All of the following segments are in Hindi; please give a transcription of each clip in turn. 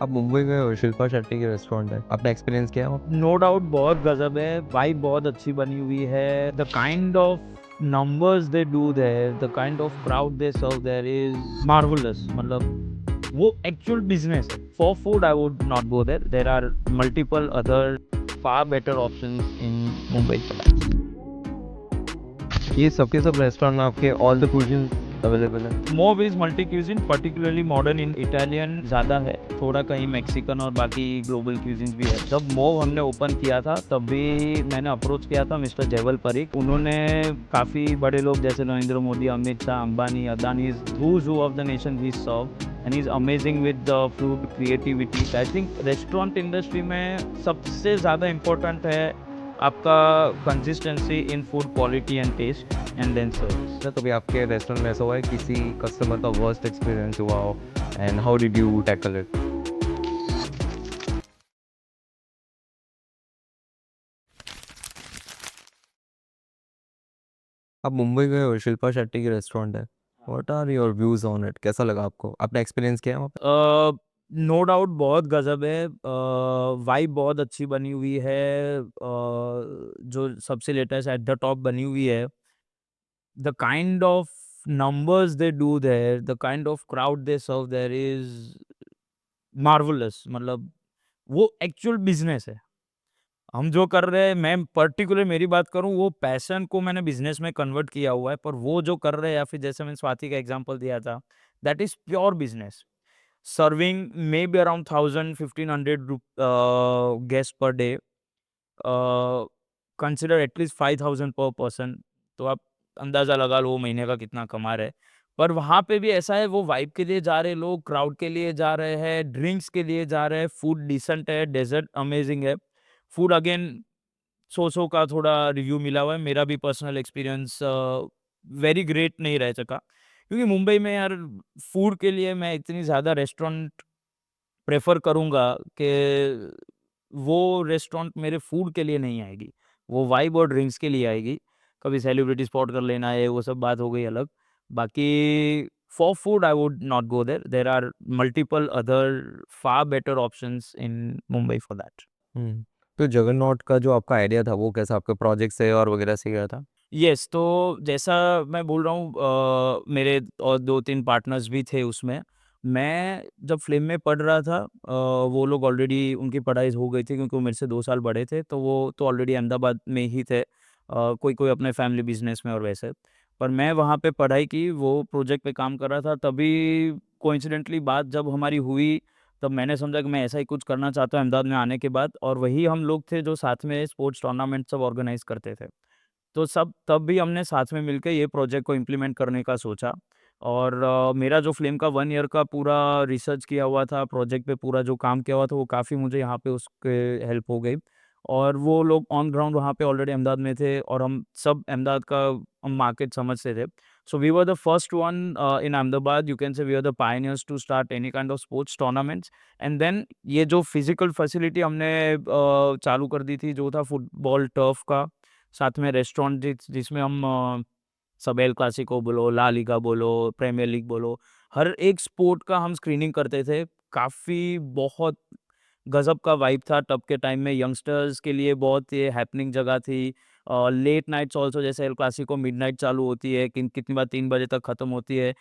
आप मुंबई गए हो, शिल्पा शेट्टी की रेस्टोरेंट है, आपने एक्सपीरियंस किया है वहाँ नो डाउट बहुत गजब है, वाइब बहुत अच्छी बनी हुई है। The kind of numbers they do there, the kind of crowd they serve there is marvellous. मतलब वो एक्चुअल बिजनेस है। For food I would not go there, there are multiple other far better options in Mumbai. पे? ये सबके सब रेस्टोरेंट में आपके ऑल द कुजीन अवेलेबल है? Mauve is multi cuisine, particularly modern in Italian ज़्यादा है, थोड़ा कहीं मैक्सिकन और बाकी ग्लोबल क्यूजिन भी है। जब मोव हमने ओपन किया था तब भी मैंने अप्रोच किया था मिस्टर जयवल परीख। उन्होंने काफ़ी बड़े लोग जैसे Narendra Modi, Amit Shah, Ambani, Adani, who's who of the nation he served and he's amazing with the food creativity. I think restaurant industry में सबसे ज़्यादा इम्पोर्टेंट है आपका consistency in food quality and taste and then service. Sir, कभी आपके रेस्टोरेंट में ऐसा हुआ है किसी कस्टमर का वर्स्ट एक्सपीरियंस हुआ हो and how did you tackle it? आप मुंबई गए हो, शिल्पा शेट्टी की रेस्टोरेंट है, what are your views on it? कैसा लगा आपको? आपने एक्सपीरियंस किया है वहाँ नो डाउट बहुत गजब है, वाइब बहुत अच्छी बनी हुई है। जो सबसे लेटेस्ट एट द टॉप बनी हुई है, the kind of numbers they do there, the kind of crowd they serve there is marvellous. मतलब वो एक्चुअल बिजनेस है। हम जो कर रहे हैं, मैं पर्टिकुलर मेरी बात करूं, वो पैशन को मैंने बिजनेस में कन्वर्ट किया हुआ है, पर वो जो कर रहे हैं या फिर जैसे मैंने स्वाति का एग्जांपल दिया था, that is pure business. Serving maybe around 1,000-1,500 guests per day. Consider at least 5,000 per person. तो आप अंदाज़ा लगा लो वो महीने का कितना कमा रहे हैं। पर वहाँ पे भी ऐसा है, वो वाइब के लिए जा रहे हैं लोग, क्राउड के लिए जा रहे हैं, ड्रिंक्स के लिए जा रहे हैं, फूड डिसेंट है, डेज़र्ट अमेज़िंग है। फूड अगेन सो-सो का थोड़ा रिव्यू मिला हुआ है। मेरा भी पर्सनल एक्सपीरियंस वेरी ग्रेट नहीं रह सका। क्योंकि मुंबई में यार फूड के लिए मैं इतनी ज़्यादा रेस्टोरेंट प्रेफ़र करूँगा कि वो रेस्टोरेंट मेरे फूड के लिए नहीं आएगी, वो वाइब और ड्रिंक्स के लिए आएगी। कभी सेलिब्रिटी स्पॉट कर लेना है, वो सब बात हो गई अलग। बाकी for food I would not go there, there are multiple other far better options in Mumbai for that. पे? तो जगरनॉट का जो आपका आइडिया था वो कैसा आपके प्रोजेक्ट से और वगैरह से गया था? येस, तो जैसा मैं बोल रहा हूँ, मेरे और 2-3 पार्टनर्स भी थे उसमें। मैं जब फ़िल्म में पढ़ रहा था, वो लोग ऑलरेडी उनकी पढ़ाई हो गई थी क्योंकि वो मेरे से 2 साल बड़े थे, तो वो तो ऑलरेडी अहमदाबाद में ही थे। कोई-कोई अपने फैमिली बिज़नेस में और वैसे। पर मैं वहाँ पे पढ़ाई की, वो प्रोजेक्ट पे काम कर रहा था, तभी कोइंसिडेंटली बात जब हमारी हुई, तब मैंने समझा कि मैं ऐसा ही कुछ करना चाहता हूँ अहमदाबाद में आने के बाद, और वही हम लोग थे जो साथ में स्पोर्ट्स टूर्नामेंट सब ऑर्गेनाइज़ करते थे। तो सब तब भी हमने साथ में मिलके ये प्रोजेक्ट को इम्प्लीमेंट करने का सोचा। और मेरा जो फ़िल्म का 1 ईयर का पूरा रिसर्च किया हुआ था, प्रोजेक्ट पे पूरा जो काम किया हुआ था, वो काफ़ी मुझे यहाँ पे उसके हेल्प हो गई। और वो लोग ऑन ग्राउंड वहाँ पे ऑलरेडी अहमदाबाद में थे और हम सब अहमदाबाद का हम मार्केट समझते थे। So we were the first one in Ahmedabad, you can say we are the pioneers to start any kind of sports tournaments. And then ये जो फिज़िकल फैसिलिटी हमने चालू कर दी थी, जो था फुटबॉल टर्फ का, साथ में रेस्टोरेंट जिसमें हम सब एल क्लासिको बोलो, ला लीगा बोलो, प्रीमियर लीग बोलो, हर एक स्पोर्ट का हम स्क्रीनिंग करते थे। काफ़ी बहुत गज़ब का वाइब था तब के टाइम में, यंगस्टर्स के लिए बहुत ये हैपनिंग जगह थी। लेट नाइट्स ऑल्सो, जैसे एल क्लासिको मिडनाइट चालू होती है, कितनी बार 3 बजे तक खत्म होती है।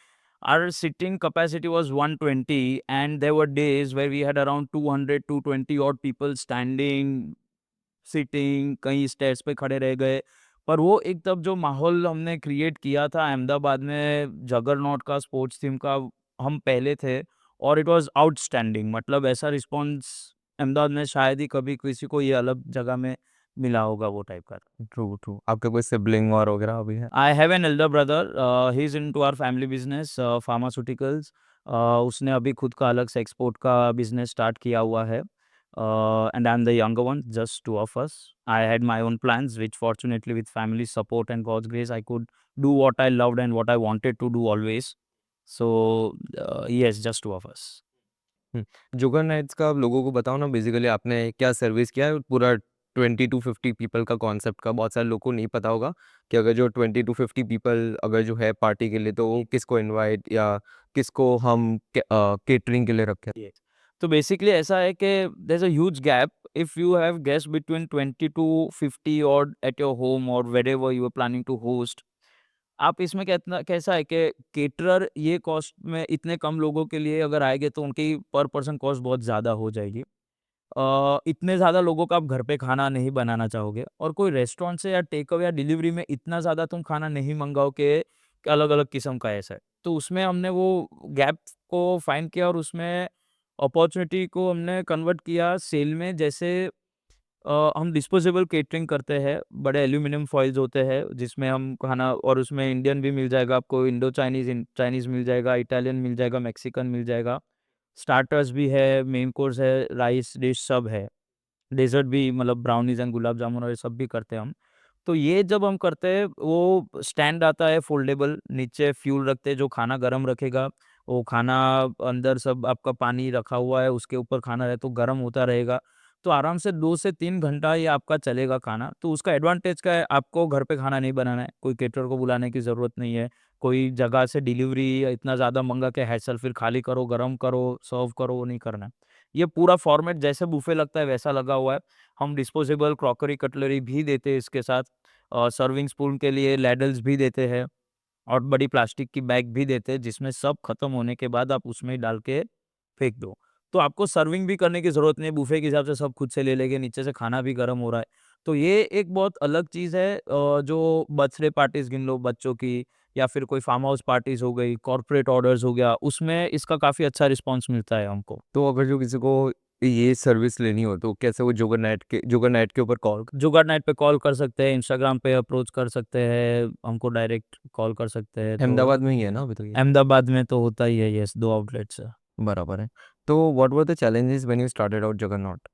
Our sitting capacity was 120 and there were days where we had around 200, 220 odd people standing, sitting, कहीं स्टेयर्स पे खड़े रह गए। पर वो एक तब जो माहौल हमने क्रिएट किया था अहमदाबाद में जगरनॉट का, स्पोर्ट्स थीम का, हम पहले थे और इट वाज़ आउटस्टैंडिंग। मतलब ऐसा रिस्पॉन्स अहमदाबाद में शायद ही कभी किसी को ये अलग जगह में मिला होगा, वो टाइप का था। True true. आपका कोई सिबलिंग और वगैरह भी है? I have an elder brother, he is into our family business, pharmaceuticals. उसने अभी खुद का अलग से एक्सपोर्ट का बिज़नेस स्टार्ट किया हुआ है। And I'm the younger one, just two of us. I had my own plans, which fortunately, with family support and God's grace, I could do what I loved and what I wanted to do always. So, yes, just two of us. जुगर नाइट्स का आप लोगों को बताओ ना, बेसिकली आपने क्या सर्विस किया है पूरा 20 to 50 पीपल का कॉन्सेप्ट का बहुत सारे लोगों को नहीं पता होगा कि अगर जो 20 to 50 पीपल अगर जो है पार्टी के लिए, तो वो किसको इनवाइट या किसको हम केटरिंग के लिए रखें? Yes. तो बेसिकली ऐसा है कि there is a huge gap if you have guest between 20 to 50 और एट योर होम और wherever you are planning to host. आप इसमें कितना कैसा है कि केटरर ये कॉस्ट में इतने कम लोगों के लिए अगर आएँगे तो उनकी पर पर्सन कॉस्ट बहुत ज़्यादा हो जाएगी। इतने ज़्यादा लोगों का आप घर पे खाना नहीं बनाना चाहोगे और कोई रेस्टोरेंट से या टेक अवे या डिलीवरी में इतना ज़्यादा तुम खाना नहीं मँगाओगे कि अलग-अलग किस्म का ऐसा है। तो उसमें हमने वो गैप को फाइंड किया और उसमें अपॉर्च्युनिटी को हमने कन्वर्ट किया सेल में। जैसे हम डिस्पोजेबल केटरिंग करते हैं, बड़े एल्यूमीनियम फॉइल्स होते हैं जिसमें हम खाना और उसमें इंडियन भी मिल जाएगा आपको, इंडो चाइनीज़ चाइनीज़ मिल जाएगा, इटालियन मिल जाएगा, मेक्सिकन मिल जाएगा। स्टार्टर्स भी है, मेन कोर्स है, राइस डिश सब है। डेज़र्ट भी मतलब ब्राउनीज़ एंड गुलाब जामुन और ये सब भी करते हैं हम। तो ये जब हम करते हैं वो स्टैंड आता है फ़ोल्डेबल, नीचे फ्यूल रखते हैं जो खाना गरम रखेगा। वो खाना अंदर सब आपका पानी रखा हुआ है, उसके ऊपर खाना है तो गरम होता रहेगा। तो आराम से 2 से 3 घंटा ये आपका चलेगा खाना। तो उसका एडवांटेज क्या है, आपको घर पे खाना नहीं बनाना है, कोई केटरर को बुलाने की ज़रूरत नहीं है। कोई जगह से डिलीवरी इतना ज़्यादा महँगा के हैसल फिर खाली करो, गरम करो, सर्व करो, वो नहीं करना है। ये पूरा फॉर्मेट जैसे बुफे लगता है वैसा लगा हुआ है। हम डिस्पोजेबल क्रॉकरी कटलरी भी देते हैं इसके साथ। सर्विंग स्पून के लिए लैडल्स भी देते हैं और बड़ी प्लास्टिक की बैग भी देते हैं जिसमें सब खत्म होने के बाद आप उसमें ही डाल के फेंक दो। तो आपको सर्विंग भी करने की ज़रूरत नहीं है, बुफे के हिसाब से सब खुद से ले लेंगे, नीचे से खाना भी गरम हो रहा है। तो ये एक बहुत अलग चीज़ है जो बर्थडे पार्टीज़ गिन लो बच्चों की या फिर कोई फार्म हाउस पार्टीज़ हो गई, कॉर्पोरेट ऑर्डर्स हो गया, उसमें इसका काफ़ी अच्छा रिस्पॉन्स मिलता है हमको। तो अगर जो किसी को ये सर्विस लेनी हो तो कैसे वो जुगरनैट के ऊपर कॉल जुगाड़ नाइट पे कॉल कर सकते हैं, इंस्टाग्राम पे अप्रोच कर सकते हैं, हमको डायरेक्ट कॉल कर सकते हैं। तो अहमदाबाद में ही है ना अभी तक ये? अहमदाबाद में तो होता ही है, यस, 2 आउटलेट्स है। बराबर है। तो what were the challenges when you started out juggernaut?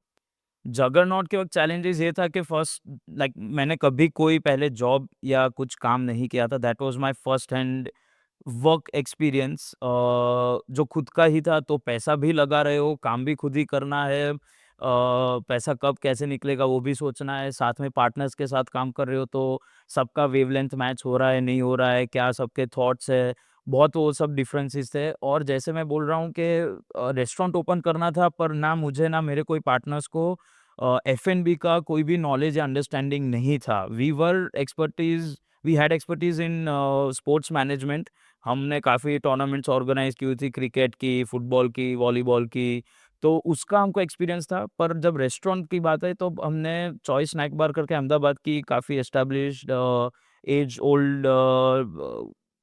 Juggernaut के वक़्त चैलेंजेस ये था कि फर्स्ट लाइक मैंने कभी कोई पहले जॉब या कुछ काम नहीं किया था। That was my first hand work experience, जो खुद का ही था तो पैसा भी लगा रहे हो, काम भी खुद ही करना है। पैसा कब कैसे निकलेगा वो भी सोचना है, साथ में पार्टनर्स के साथ काम कर रहे हो तो सबका वेवलेंथ मैच हो रहा है, नहीं हो रहा है, क्या सबके थॉट्स है, बहुत वो सब डिफरेंसेस थे। और जैसे मैं बोल रहा हूँ कि रेस्टोरेंट ओपन करना था पर ना मुझे ना मेरे कोई पार्टनर्स को एफ&बी का कोई भी नॉलेज या अंडरस्टैंडिंग नहीं था। We had expertise in sports management. हमने काफ़ी टूर्नामेंट्स ऑर्गेनाइज़ की हुई थी क्रिकेट की, फुटबॉल की, वॉलीबॉल की, तो उसका हमको एक्सपीरियंस था। पर जब रेस्टोरेंट की बात आई तो हमने चॉइस स्नैक बार करके अहमदाबाद की काफ़ी एस्टेब्लिश्ड एज ओल्ड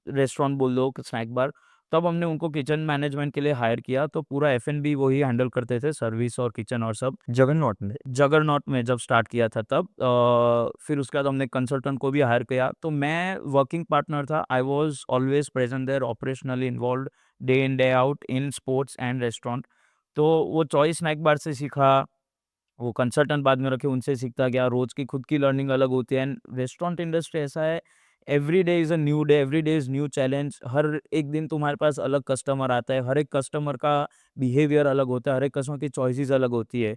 रेस्टोरेंट बोल लो, स्नैक बार, तब हमने उनको किचन मैनेजमेंट के लिए हायर किया, तो पूरा एफ&बी वही हैंडल करते थे, सर्विस और किचन और सब। जगरनॉट में? जगरनॉट में जब स्टार्ट किया था तब फिर उसके बाद हमने कंसल्टेंट को भी हायर किया, तो मैं वर्किंग पार्टनर था। I was always present there, operationally involved day in day out in sports and restaurant. तो वो चॉइस स्नैक बार से सीखा, वो कंसल्टेंट बाद में रखे उनसे सीखता गया, रोज़ की खुद की लर्निंग अलग होती है। एंड रेस्टोरेंट इंडस्ट्री ऐसा है, every day is a new day, every day is new challenge. हर एक दिन तुम्हारे पास अलग कस्टमर आता है, हर एक कस्टमर का बिहेवियर अलग होता है, हर एक कस्टमर की चॉइसेस अलग होती है।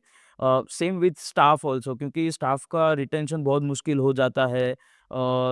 सेम विथ स्टाफ ऑल्सो, क्योंकि स्टाफ का रिटेंशन बहुत मुश्किल हो जाता है।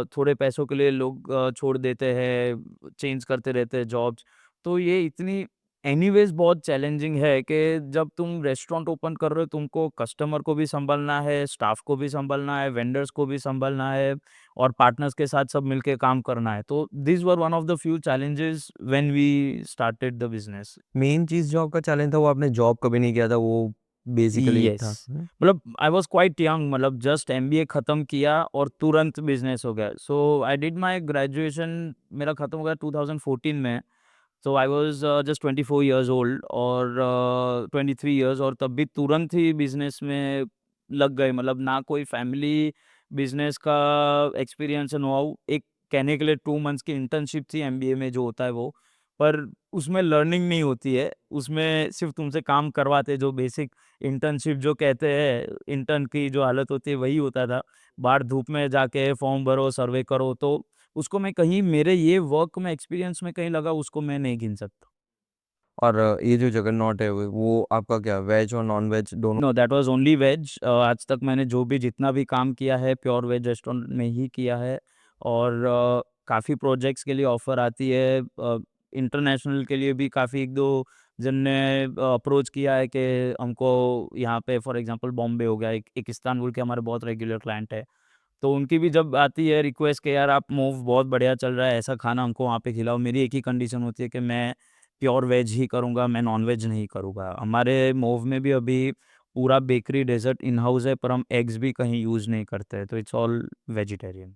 थोड़े पैसों के लिए लोग छोड़ देते हैं, चेंज करते रहते हैं जॉब्स। तो ये इतनी एनीवेज़ बहुत चैलेंजिंग है कि जब तुम रेस्टोरेंट ओपन कर रहे हो, तुमको कस्टमर को भी सँभालना है, स्टाफ को भी सँभालना है, वेंडर्स को भी सँभालना है और पार्टनर्स के साथ सब मिलके काम करना है। तो these were one of the few challenges when we started the business. Main चीज़ जो आपका चैलेंज था वो आपने जॉब कभी नहीं किया था, वो बेसिकली यस, था। हुँ। मतलब आई वाज़ क्वाइट यंग, मतलब जस्ट एमबीए खत्म किया और तुरंत बिज़नेस हो गया। So I did my graduation, मेरा खत्म हो गया 2014 में। So I was just 24 years old और 23 इयर्स, और तब भी तुरंत ही बिज़नेस में लग गए। मतलब ना कोई फैमिली बिज़नेस का एक्सपीरियंस नो हाउ, एक कहने के लिए 2 मंथ्स की इंटर्नशिप थी एमबीए में जो होता है वो, पर उसमें लर्निंग नहीं होती है, उसमें सिर्फ़ तुमसे काम करवाते हैं, जो बेसिक इंटर्नशिप जो कहते हैं, इंटर्न की जो हालत होती है वही होता था। बाहर धूप में जाके फॉर्म भरो, सर्वे करो, तो उसको मैं कहीं मेरे ये वर्क में एक्सपीरियंस में कहीं लगा, उसको मैं नहीं गिन सकता। और ये जो जगरनॉट है वो आपका क्या वेज और नॉन-वेज दोनों? No, that was only veg. आज तक मैंने जो भी जितना भी काम किया है प्योर वेज रेस्टोरेंट में ही किया है और काफ़ी प्रोजेक्ट्स के लिए ऑफ़र आती है। इंटरनेशनल के लिए भी काफ़ी 1-2 जिनने अप्रोच किया है कि हमको यहाँ पे फॉर एग्जांपल बॉम्बे हो गया, एक इस्तांबुल के हमारे बहुत रेगुलर क्लाइंट है। तो उनकी भी जब आती है रिक्वेस्ट कि यार आप मूव बहुत बढ़िया चल रहा है, ऐसा खाना हमको वहाँ पे खिलाओ। मेरी एक ही कंडीशन होती है कि मैं प्योर वेज ही करूँगा, मैं नॉन-वेज नहीं करूँगा। हमारे मूव में भी अभी पूरा बेकरी डेज़र्ट इन हाउस है, पर हम एग्स भी कहीं यूज़ नहीं करते हैं, तो इट्स ऑल वेजिटेरियन।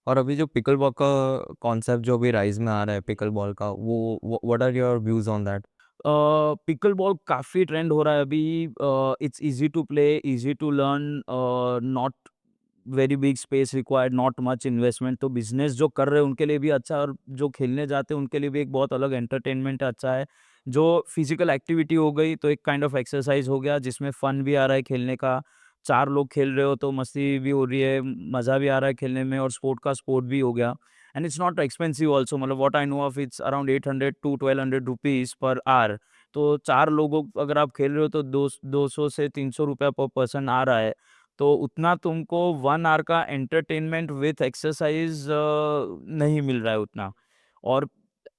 और अभी जो पिकल बॉल का कॉन्सेप्ट जो अभी राइज में आ रहा है पिकल बॉल का, वो what are your views on that? Pickle ball काफ़ी ट्रेंड हो रहा है अभी। It's easy to play, easy to learn, not very big space required, not much investment. तो बिजनेस जो कर रहे हैं उनके लिए भी अच्छा है, और जो खेलने जाते हैं उनके लिए भी एक बहुत अलग एंटरटेनमेंट अच्छा है। जो फिजिकल एक्टिविटी हो गई तो एक काइंड ऑफ एक्सरसाइज हो गया जिसमें फन भी आ रहा है खेलने का। चार लोग खेल रहे हो तो मस्ती भी हो रही है, मज़ा भी आ रहा है खेलने में, और स्पोर्ट का स्पोर्ट भी हो गया। And it's not expensive also, मतलब what I know of, it's around 800 to 1200 rupees per hour. तो चार लोगों अगर आप खेल रहे हो तो 200 से 300 रुपया पर पर्सन आ रहा है। तो उतना तुमको 1 आवर का एंटरटेनमेंट विथ एक्सरसाइज़ नहीं मिल रहा है उतना। और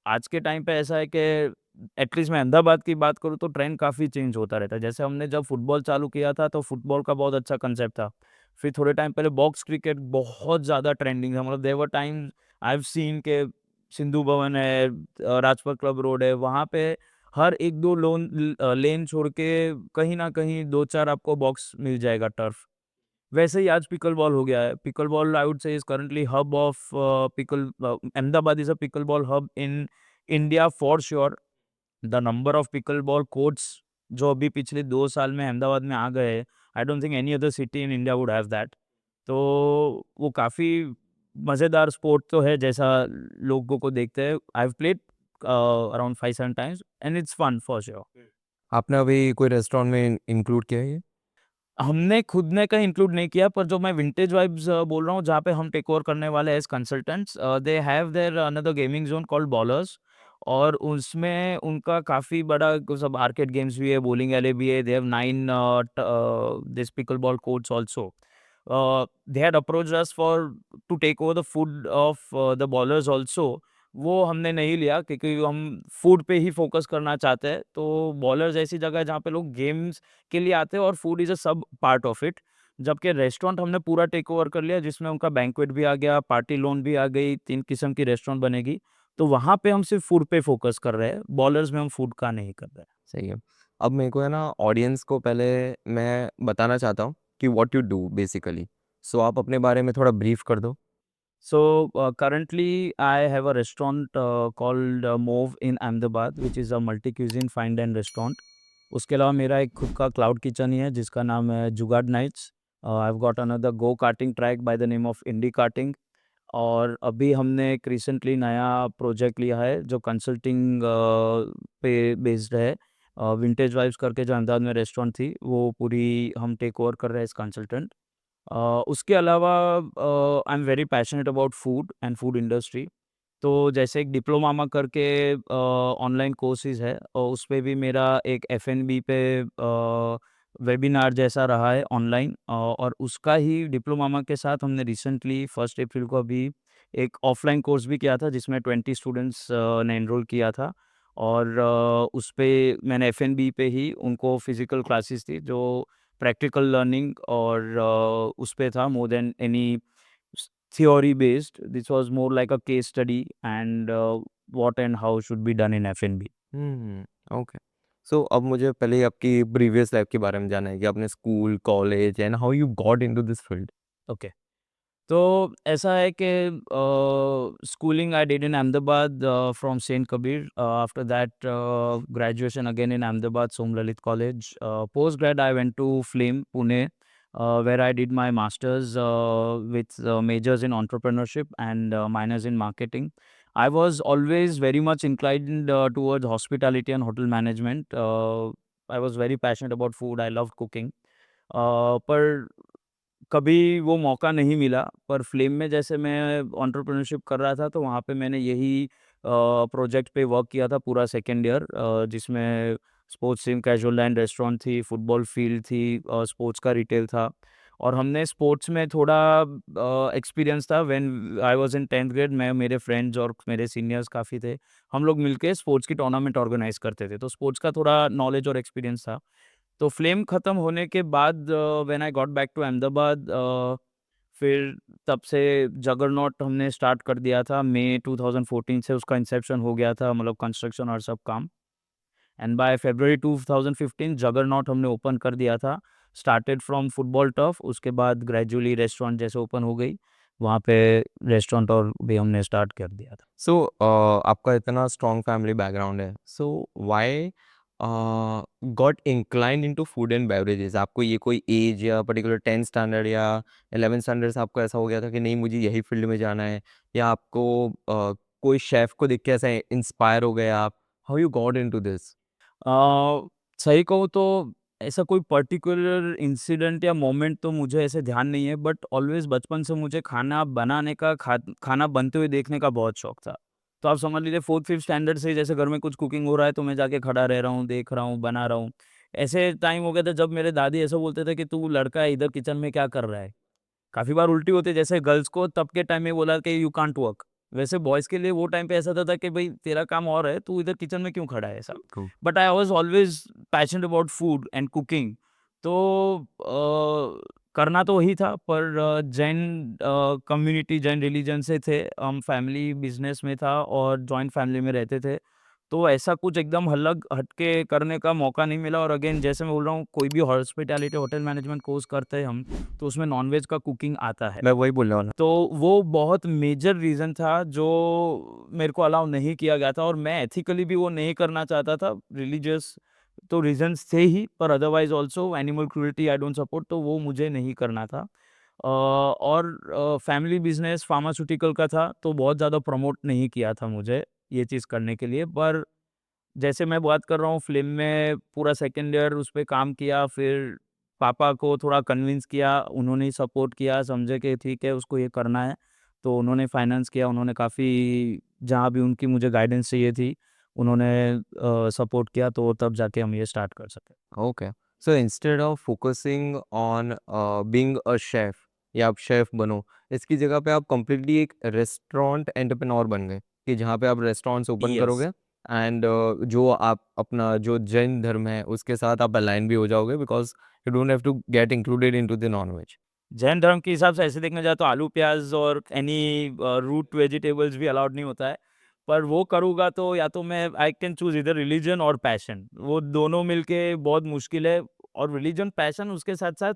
आज के टाइम पे ऐसा है कि एटलीस्ट मैं अहमदाबाद की बात करूँ तो ट्रेंड काफ़ी चेंज होता रहता है। जैसे हमने जब फुटबॉल चालू किया था तो फुटबॉल का बहुत अच्छा कांसेप्ट था। फिर थोड़े टाइम पहले बॉक्स क्रिकेट बहुत ज़्यादा ट्रेंडिंग था। मतलब there were times I have seen के सिंधु भवन है, राजपथ क्लब रोड है, वहाँ पे हर 1-2 लेन छोड़ के कहीं न कहीं 2-4 आपको बॉक्स मिल जाएगा टर्फ। वैसे ही आज पिकल बॉल हो गया है। Pickle ball I would say is currently hub of Ahmedabad is a pickle ball hub in India for sure. The number of pickle ball courts जो अभी पिछले 2 साल में अहमदाबाद में आ गए हैं, I don't think any other city in India would have that. तो वो काफ़ी मज़ेदार स्पोर्ट तो है जैसा लोगों को देखते हैं। I have played around 5-7 times and it's fun for sure. आपने अभी कोई रेस्टोरेंट में इंक्लूड किया है ये? हमने खुद ने कहीं इंक्लूड नहीं किया, पर जो मैं विंटेज वाइब्स बोल रहा हूँ जहाँ पे हम टेक ओवर करने वाले हैं as consultants, they have their another gaming zone called bowlers, और उसमें उनका काफ़ी बड़ा कुछ सब आर्केड गेम्स भी है, बोलिंग एले भी है, they have 9 this pickleball courts also. They had approached us for to take over the food of the bowlers also. वो हमने नहीं लिया क्योंकि हम फूड पे ही फ़ोकस करना चाहते हैं। तो बॉलर्स ऐसी जगह है जहाँ पे लोग गेम्स के लिए आते हैं और फूड इज़ अ सब पार्ट ऑफ इट। जबकि रेस्टोरेंट हमने पूरा टेक ओवर कर लिया जिसमें उनका बैंक्वेट भी आ गया, पार्टी लोन भी आ गई, 3 किस्म की रेस्टोरेंट बनेगी। तो वहाँ पे हम सिर्फ़ फूड पे फ़ोकस कर रहे हैं, बॉलर्स में हम फूड का नहीं कर रहे हैं। सही है। अब मेरे को है ना ऑडियंस को पहले मैं बताना चाहता हूँ कि व्हाट यू डू बेसिकली। सो आप अपने बारे में थोड़ा ब्रीफ कर दो। So currently, I have a restaurant called Move in Ahmedabad, which is a multi-cuisine fine dine restaurant. उसके अलावा मेरा एक खुद का क्लाउड किचन ही है जिसका नाम है Jugaad Nights. I have got another go karting track by the name of Indy Karting. और अभी हमने एक रिसेंटली नया प्रोजेक्ट लिया है जो कंसल्टिंग पे बेस्ड है। विंटेज वाइब्स करके जो अहमदाबाद में रेस्टोरेंट थी वो पूरी हम टेक ओवर कर रहे हैं एज कंसल्टेंट। उसके अलावा I am very passionate about food and food industry. तो जैसे एक डिप्लोमामा करके ऑनलाइन कोर्सेज़ है और उस पे भी मेरा एक एफ&बी पे वेबिनार जैसा रहा है ऑनलाइन, और उसका ही डिप्लोमामा के साथ हमने रिसेंटली 1 अप्रैल को अभी एक ऑफलाइन कोर्स भी किया था जिसमें 20 स्टूडेंट्स ने एनरोल किया था। और उस पे मैंने एफ&बी पे ही उनको फिज़िकल क्लासेस थी जो प्रैक्टिकल लर्निंग, और उस पे था more than any theory based. This was more like a case study and what and how should be done in F&B. Okay. So अब मुझे पहले आपकी प्रीवियस लाइफ के बारे में जानना है कि आपने school, college and how you got into this field? Okay. तो ऐसा है कि schooling I did in Ahmedabad from Saint Kabir. After that, graduation again in Ahmedabad, Somlalit College. Post grad, I went to FLAME, Pune, where I did my masters with majors in entrepreneurship and minors in marketing. I was always very much inclined towards hospitality and hotel management. I was very passionate about food. I loved cooking. पर कभी वो मौका नहीं मिला, पर फ़्लेम में जैसे मैं एंटरप्रेन्योरशिप कर रहा था, तो वहाँ पे मैंने यही प्रोजेक्ट पे वर्क किया था पूरा सेकंड ईयर, जिसमें sports gym, casual dine restaurant थी, फुटबॉल फील्ड थी, स्पोर्ट्स का रिटेल था। और हमने स्पोर्ट्स में थोड़ा एक्सपीरियंस था when I was in 10th grade. मैं, मेरे फ्रेंड्स और मेरे सीनियर्स काफ़ी थे। हम लोग मिलके स्पोर्ट्स की टूर्नामेंट ऑर्गेनाइज़ करते थे, तो स्पोर्ट्स का थोड़ा नॉलेज और एक्सपीरियंस था। तो फ्लेम खत्म होने के बाद when I got back to Ahmedabad, फिर तब से जगरनॉट हमने स्टार्ट कर दिया था। मई 2014 से उसका इंसेप्शन हो गया था, मतलब कंस्ट्रक्शन और सब काम। एंड बाय फरवरी 2015 जगरनॉट हमने ओपन कर दिया था। स्टार्टेड फ्रॉम फुटबॉल टर्फ, उसके बाद ग्रेजुअली रेस्टोरेंट जैसे ओपन हो गई, वहाँ पे रेस्टोरेंट और भी हमने स्टार्ट कर दिया था। सो आपका इतना स्ट्रॉन्ग फैमिली बैकग्राउंड है, so why got inclined into food and beverages? आपको ये कोई एज या पर्टिकुलर 10th स्टैंडर्ड या 11th स्टैंडर्ड से आपको ऐसा हो गया था कि नहीं मुझे यही फील्ड में जाना है, या आपको कोई शेफ को देख के ऐसा इंस्पायर हो गए आप? How you got into this? अ, सही कहूँ तो ऐसा कोई पर्टिकुलर इंसिडेंट या मोमेंट तो मुझे ऐसे ध्यान नहीं है, बट ऑलवेज़ बचपन से मुझे खाना बनाने का, खाना बनते हुए देखने का बहुत शौक था। तो आप समझ लीजिए 4th-5th स्टैंडर्ड से ही जैसे घर में कुछ कुकिंग हो रहा है तो मैं जाके खड़ा रह रहा हूँ, देख रहा हूँ, बना रहा हूँ। ऐसे टाइम हो गया था जब मेरे दादी ऐसा बोलते थे कि तू लड़का है, इधर किचन में क्या कर रहा है? काफ़ी बार उल्टी होती है, जैसे गर्ल्स को तब के टाइम में बोला कि यू कांट वर्क। वैसे बॉयज़ के लिए वो टाइम पे ऐसा था कि भई तेरा काम और है, तू इधर किचन में क्यों खड़ा है ऐसा। True. But I was always passionate about food and cooking. तो करना तो वही था, पर जैन कम्युनिटी, जैन रिलीजन से थे हम, फैमिली बिज़नेस में था और जॉइंट फैमिली में रहते थे। तो ऐसा कुछ एकदम अलग हटके करने का मौका नहीं मिला, और अगेन जैसे मैं बोल रहा हूँ, कोई भी हॉस्पिटैलिटी होटल मैनेजमेंट कोर्स करते हैं हम, तो उसमें नॉन-वेज का कुकिंग आता है। मैं वही बोलने वाला। तो वो बहुत मेजर रीज़न था जो मेरे को अलाउ नहीं किया गया था, और मैं एथिकली भी वो नहीं करना चाहता था। रिलीजियस तो रीज़न्स थे ही, पर otherwise also animal cruelty I don't support, तो वो मुझे नहीं करना था। और फैमिली बिज़नेस फार्मास्यूटिकल का था, तो बहुत ज़्यादा प्रमोट नहीं किया था मुझे ये चीज़ करने के लिए। पर जैसे मैं बात कर रहा हूँ, फ़िल्म में पूरा सेकंड ईयर उस पे काम किया, फिर पापा को थोड़ा कन्विंस किया, उन्होंने ही सपोर्ट किया, समझे कि ठीक है उसको ये करना है, तो उन्होंने फाइनेंस किया, उन्होंने काफ़ी, जहाँ भी उनकी मुझे गाइडेंस चाहिए थी, उन्होंने सपोर्ट किया, तो तब जाके हम ये स्टार्ट कर सके। Okay, so instead of focusing on being a chef या आप शेफ बनो, इसकी जगह पे आप कंप्लीटली एक रेस्टोरेंट एंटरप्रेन्योर बन गए कि जहाँ पे आप रेस्टोरेंट्स ओपन यस। करोगे एंड जो आप अपना जो जैन धर्म है उसके साथ आप अलाइन भी हो जाओगे, because you don't have to get included into the non veg. Jain धर्म के हिसाब से ऐसे देखने जाए तो आलू, प्याज़ और एनी रूट वेजिटेबल्स भी अलाउड नहीं होता है। पर वो करूँगा तो या तो मैं आई कैन चूज़ इधर रिलिजन और पैशन, वो दोनों मिलके बहुत मुश्किल है। और रिलिजन, पैशन, उसके साथ-साथ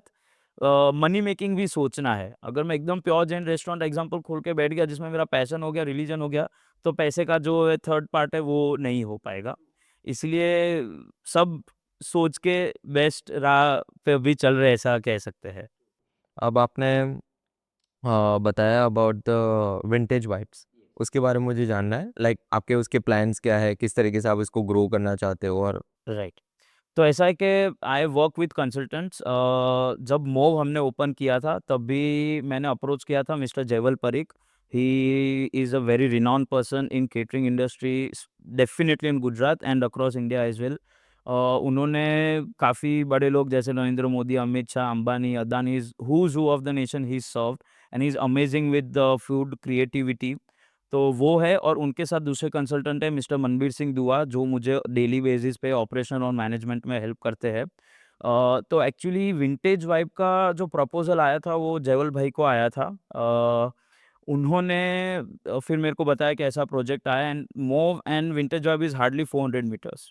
मनी मेकिंग भी सोचना है। अगर मैं एकदम प्योर जैन रेस्टोरेंट एग्ज़ाम्पल खोल के बैठ गया जिसमें मेरा पैशन हो गया, रिलिजन हो गया, तो पैसे का जो है थर्ड पार्ट है वो नहीं हो पाएगा। इसलिए सब सोच के बेस्ट राह पे भी चल रहे हैं, ऐसा कह सकते हैं। अब आपने बताया अबाउट द विंटेज वाइब्स, उसके बारे में मुझे जानना है, लाइक आपके उसके प्लान्स क्या है, किस तरीके से आप इसको ग्रो करना चाहते हो? और राइट। तो ऐसा है कि आई वर्क विद कंसल्टेंट्स। जब मोव हमने ओपन किया था तब भी मैंने अप्रोच किया था mister Jaywal Parikh. He is a very renowned person in catering industry, definitely in Gujarat and across India as well. उन्होंने काफ़ी बड़े लोग जैसे Narendra Modi, Amit Shah, Ambani, Adani, who's who of the nation he served, and he is amazing with the food creativity. तो वो है, और उनके साथ दूसरे कंसल्टेंट है मिस्टर मनबीर सिंह दुआ, जो मुझे डेली बेसिस पे ऑपरेशन और मैनेजमेंट में हेल्प करते हैं। तो एक्चुअली विंटेज वाइब का जो प्रपोज़ल आया था वो जयवल भाई को आया था। उन्होंने फिर मेरे को बताया कि ऐसा प्रोजेक्ट आया, and Move and vintage vibe is hardly 400 metres,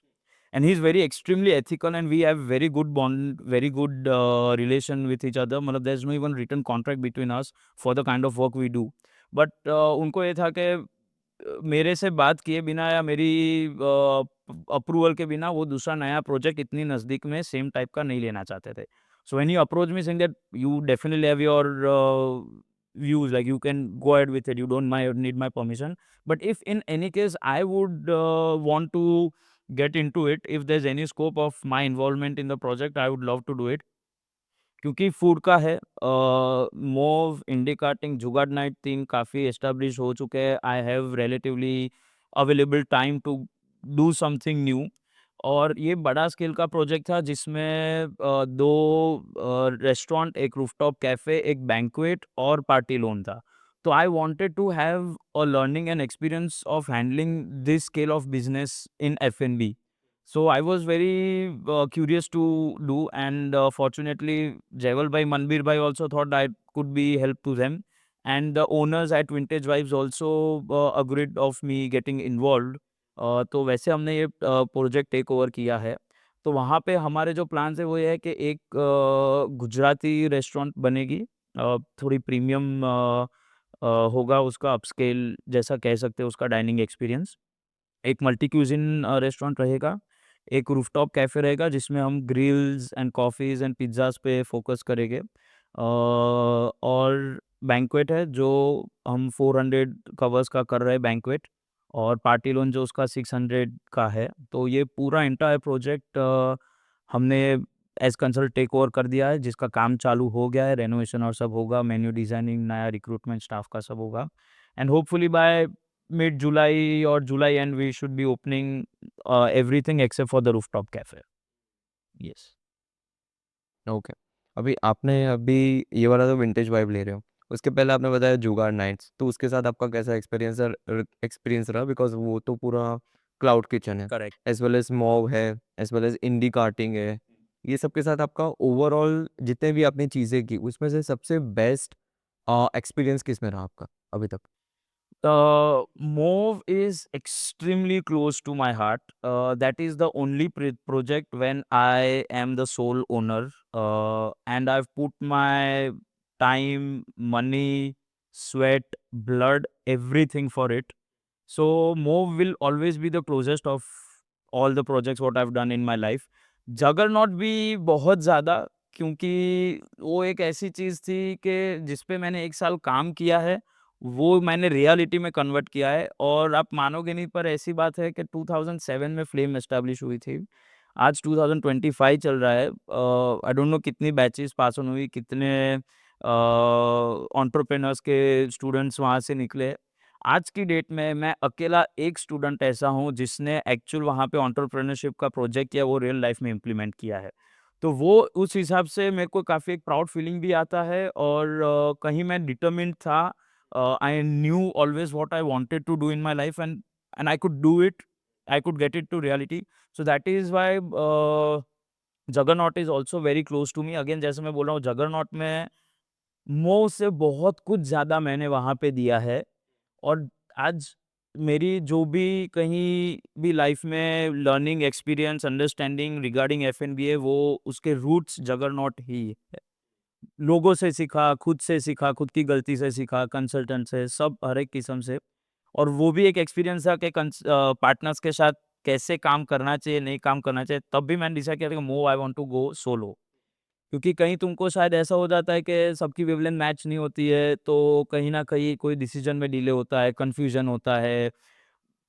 and he is very extremely ethical, and we have very good bond, very good relation with each other, मतलब there is no even written contract between us for the kind of work we do. But उनको ये था कि मेरे से बात किए बिना या मेरी अप्रूवल के बिना वो दूसरा नया प्रोजेक्ट इतनी नज़दीक में सेम टाइप का नहीं लेना चाहते थे। So when you approach me saying that you definitely have your views, like you can go ahead with it, you don't need my permission, but if in any case I would want to get into it, if there's any scope of my involvement in the project, I would love to do it, क्योंकि फूड का है। Mauve, Indy Karting, Jugaad Night 3 काफ़ी एस्टेब्लिश हो चुके हैं। I have relatively available time to do something new. और ये बड़ा स्केल का प्रोजेक्ट था जिसमें 2 रेस्टोरेंट, एक रूफटॉप कैफ़े, एक बैंक्वेट और पार्टी लॉन था। तो I wanted to have a learning and experience of handling this scale of business in F&B. So I was very curious to do, and fortunately, Jaival bhai, Manbir bhai also thought I could be help to them, and the owners at Vintage Vibes also agreed of me getting involved. तो वैसे हमने ये प्रोजेक्ट टेक ओवर किया है। तो वहाँ पे हमारे जो प्लान्स है वो ये है कि एक गुजराती रेस्टोरेंट बनेगी, थोड़ी प्रीमियम होगा उसका, अपस्केल जैसा कह सकते हैं उसका डाइनिंग एक्सपीरियंस। एक मल्टी क्यूज़िन रेस्टोरेंट रहेगा, एक रूफटॉप कैफ़े रहेगा जिसमें हम grills and coffees and pizzas पे फ़ोकस करेंगे। और बैंक्वेट है जो हम 400 कवर्स का कर रहे हैं बैंक्वेट, और पार्टी लॉन जो उसका 600 का है। तो ये पूरा एंटायर प्रोजेक्ट हमने एज़ कंसल्ट टेक ओवर कर दिया है, जिसका काम चालू हो गया है, रेनोवेशन और सब होगा, मेन्यू डिज़ाइनिंग, नया रिक्रूटमेंट स्टाफ का सब होगा, and hopefully by mid July or July end we should be opening everything except for the rooftop cafe. Yes. Okay. अभी ये वाला तो विंटेज वाइब ले रहे हो। उसके पहले आपने बताया जुगाड़ नाइट्स, तो उसके साथ आपका कैसा एक्सपीरियंस रहा? बिकॉज़ वो तो पूरा क्लाउड किचन है, Correct. As well as mob है, एज़ वेल एज़ इंडी कार्टिंग है। ये सब के साथ आपका ओवरऑल जितने भी आपने चीज़ें की, उसमें से सबसे बेस्ट एक्सपीरियंस किसमें रहा आपका अभी तक? Move is extremely close to my heart. That is the only project when I am the sole owner, and I've put my time, money, sweat, blood, everything for it. So Move will always be the closest of all the projects what I've done in my life. Juggernaut भी बहुत ज़्यादा, क्योंकि वो एक ऐसी चीज़ थी कि जिस पे मैंने 1 साल काम किया है, वो मैंने रियलिटी में कन्वर्ट किया है, और आप मानोगे नहीं पर ऐसी बात है कि 2007 में फ्लेम एस्टेब्लिश हुई थी। आज 2025 चल रहा है। आई डोंट नो कितनी बैचेज़ पास ऑन हुई, कितने एंटरप्रेन्योर्स के स्टूडेंट्स वहाँ से निकले। आज की डेट में मैं अकेला एक स्टूडेंट ऐसा हूँ जिसने एक्चुअल वहाँ पे एंटरप्रेन्योरशिप का प्रोजेक्ट या वो रियल लाइफ में इम्प्लीमेंट किया है। तो वो उस हिसाब से मेरे को काफ़ी एक प्राउड फीलिंग भी आता है, और कहीं मैं डिटरमिन्ड था। I knew always what I wanted to do in my life, and I could do it, I could get it to reality. So that is why Juggernaut is also very close to me. Again जैसे मैं बोल रहा हूँ, जगरनॉट में मोह से बहुत कुछ ज़्यादा मैंने वहाँ पे दिया है, और आज मेरी जो भी कहीं भी लाइफ में लर्निंग एक्सपीरियंस, अंडरस्टैंडिंग रिगार्डिंग एफ&बी है, वो उसके रूट्स जगरनॉट ही है। लोगों से सीखा, खुद की गलती से सीखा, कंसल्टेंट से, सब हर एक किस्म से। और वो भी एक एक्सपीरियंस था कि पार्टनर्स के साथ कैसे काम करना चाहिए, नहीं काम करना चाहिए। तब भी मैंने डिसाइड किया था कि move I want to go solo. क्योंकि कहीं तुमको शायद ऐसा हो जाता है कि सबकी वेवलेंथ मैच नहीं होती है, तो कहीं न कहीं कोई डिसीज़न में डिले होता है, कन्फ्यूज़न होता है,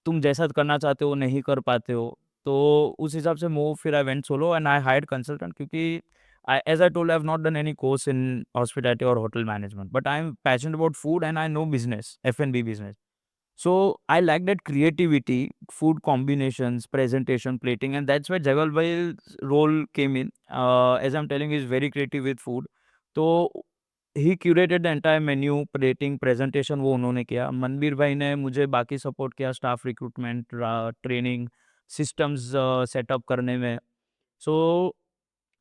तुम जैसा करना चाहते हो नहीं कर पाते हो। तो उस हिसाब से मूव फिर I went solo and I hired consultant, क्योंकि I told I have not done any course in hospitality और hotel management, but I am passionate about food and I know business, F&B business. So I like that creativity, food combinations, presentation, plating, and that's where Jagal Bhai's role came in. As I'm telling you, he's very creative with food. So he curated the entire menu, plating, presentation वो उन्होंने किया। मनबीर भाई ने मुझे बाकी सपोर्ट किया, staff recruitment, training, systems setup करने में। सो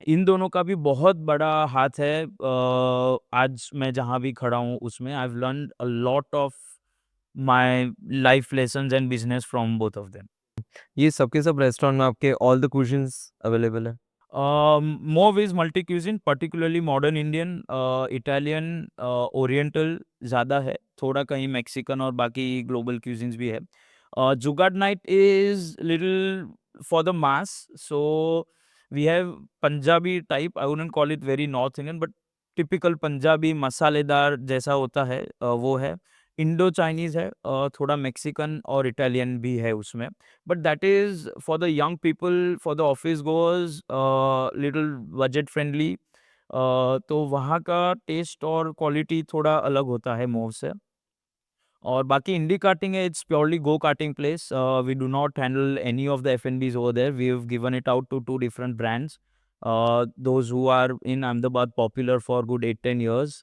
इन दोनों का भी बहुत बड़ा हाथ है। आज मैं जहाँ भी खड़ा हूँ उसमें I have learned a lot of my life lessons and business from both of them. ये सब के सब रेस्टोरेंट में आपके ऑल द कुज़िन्स अवेलेबल है? Mauve is multi-cuisine, particularly modern Indian, Italian, Oriental ज़्यादा है, थोड़ा कहीं Mexican और बाकी global cuisines भी है। Jugaad night is little for the mass, so we have Punjabi type, I wouldn't call it very North Indian, but typical Punjabi मसालेदार जैसा होता है, वो है। इंडो चाइनीज़ है, थोड़ा मेक्सिकन और इटालियन भी है उसमें। But that is for the young people, for the office goers, little budget friendly. तो वहाँ का टेस्ट और क्वालिटी थोड़ा अलग होता है मूव से। और बाकी इंडी कार्टिंग है, it's purely go karting place. We do not handle any of the एफ&बीज over there. We have given it out to 2 different brands. Those who are in Ahmedabad popular for good 8-10 years.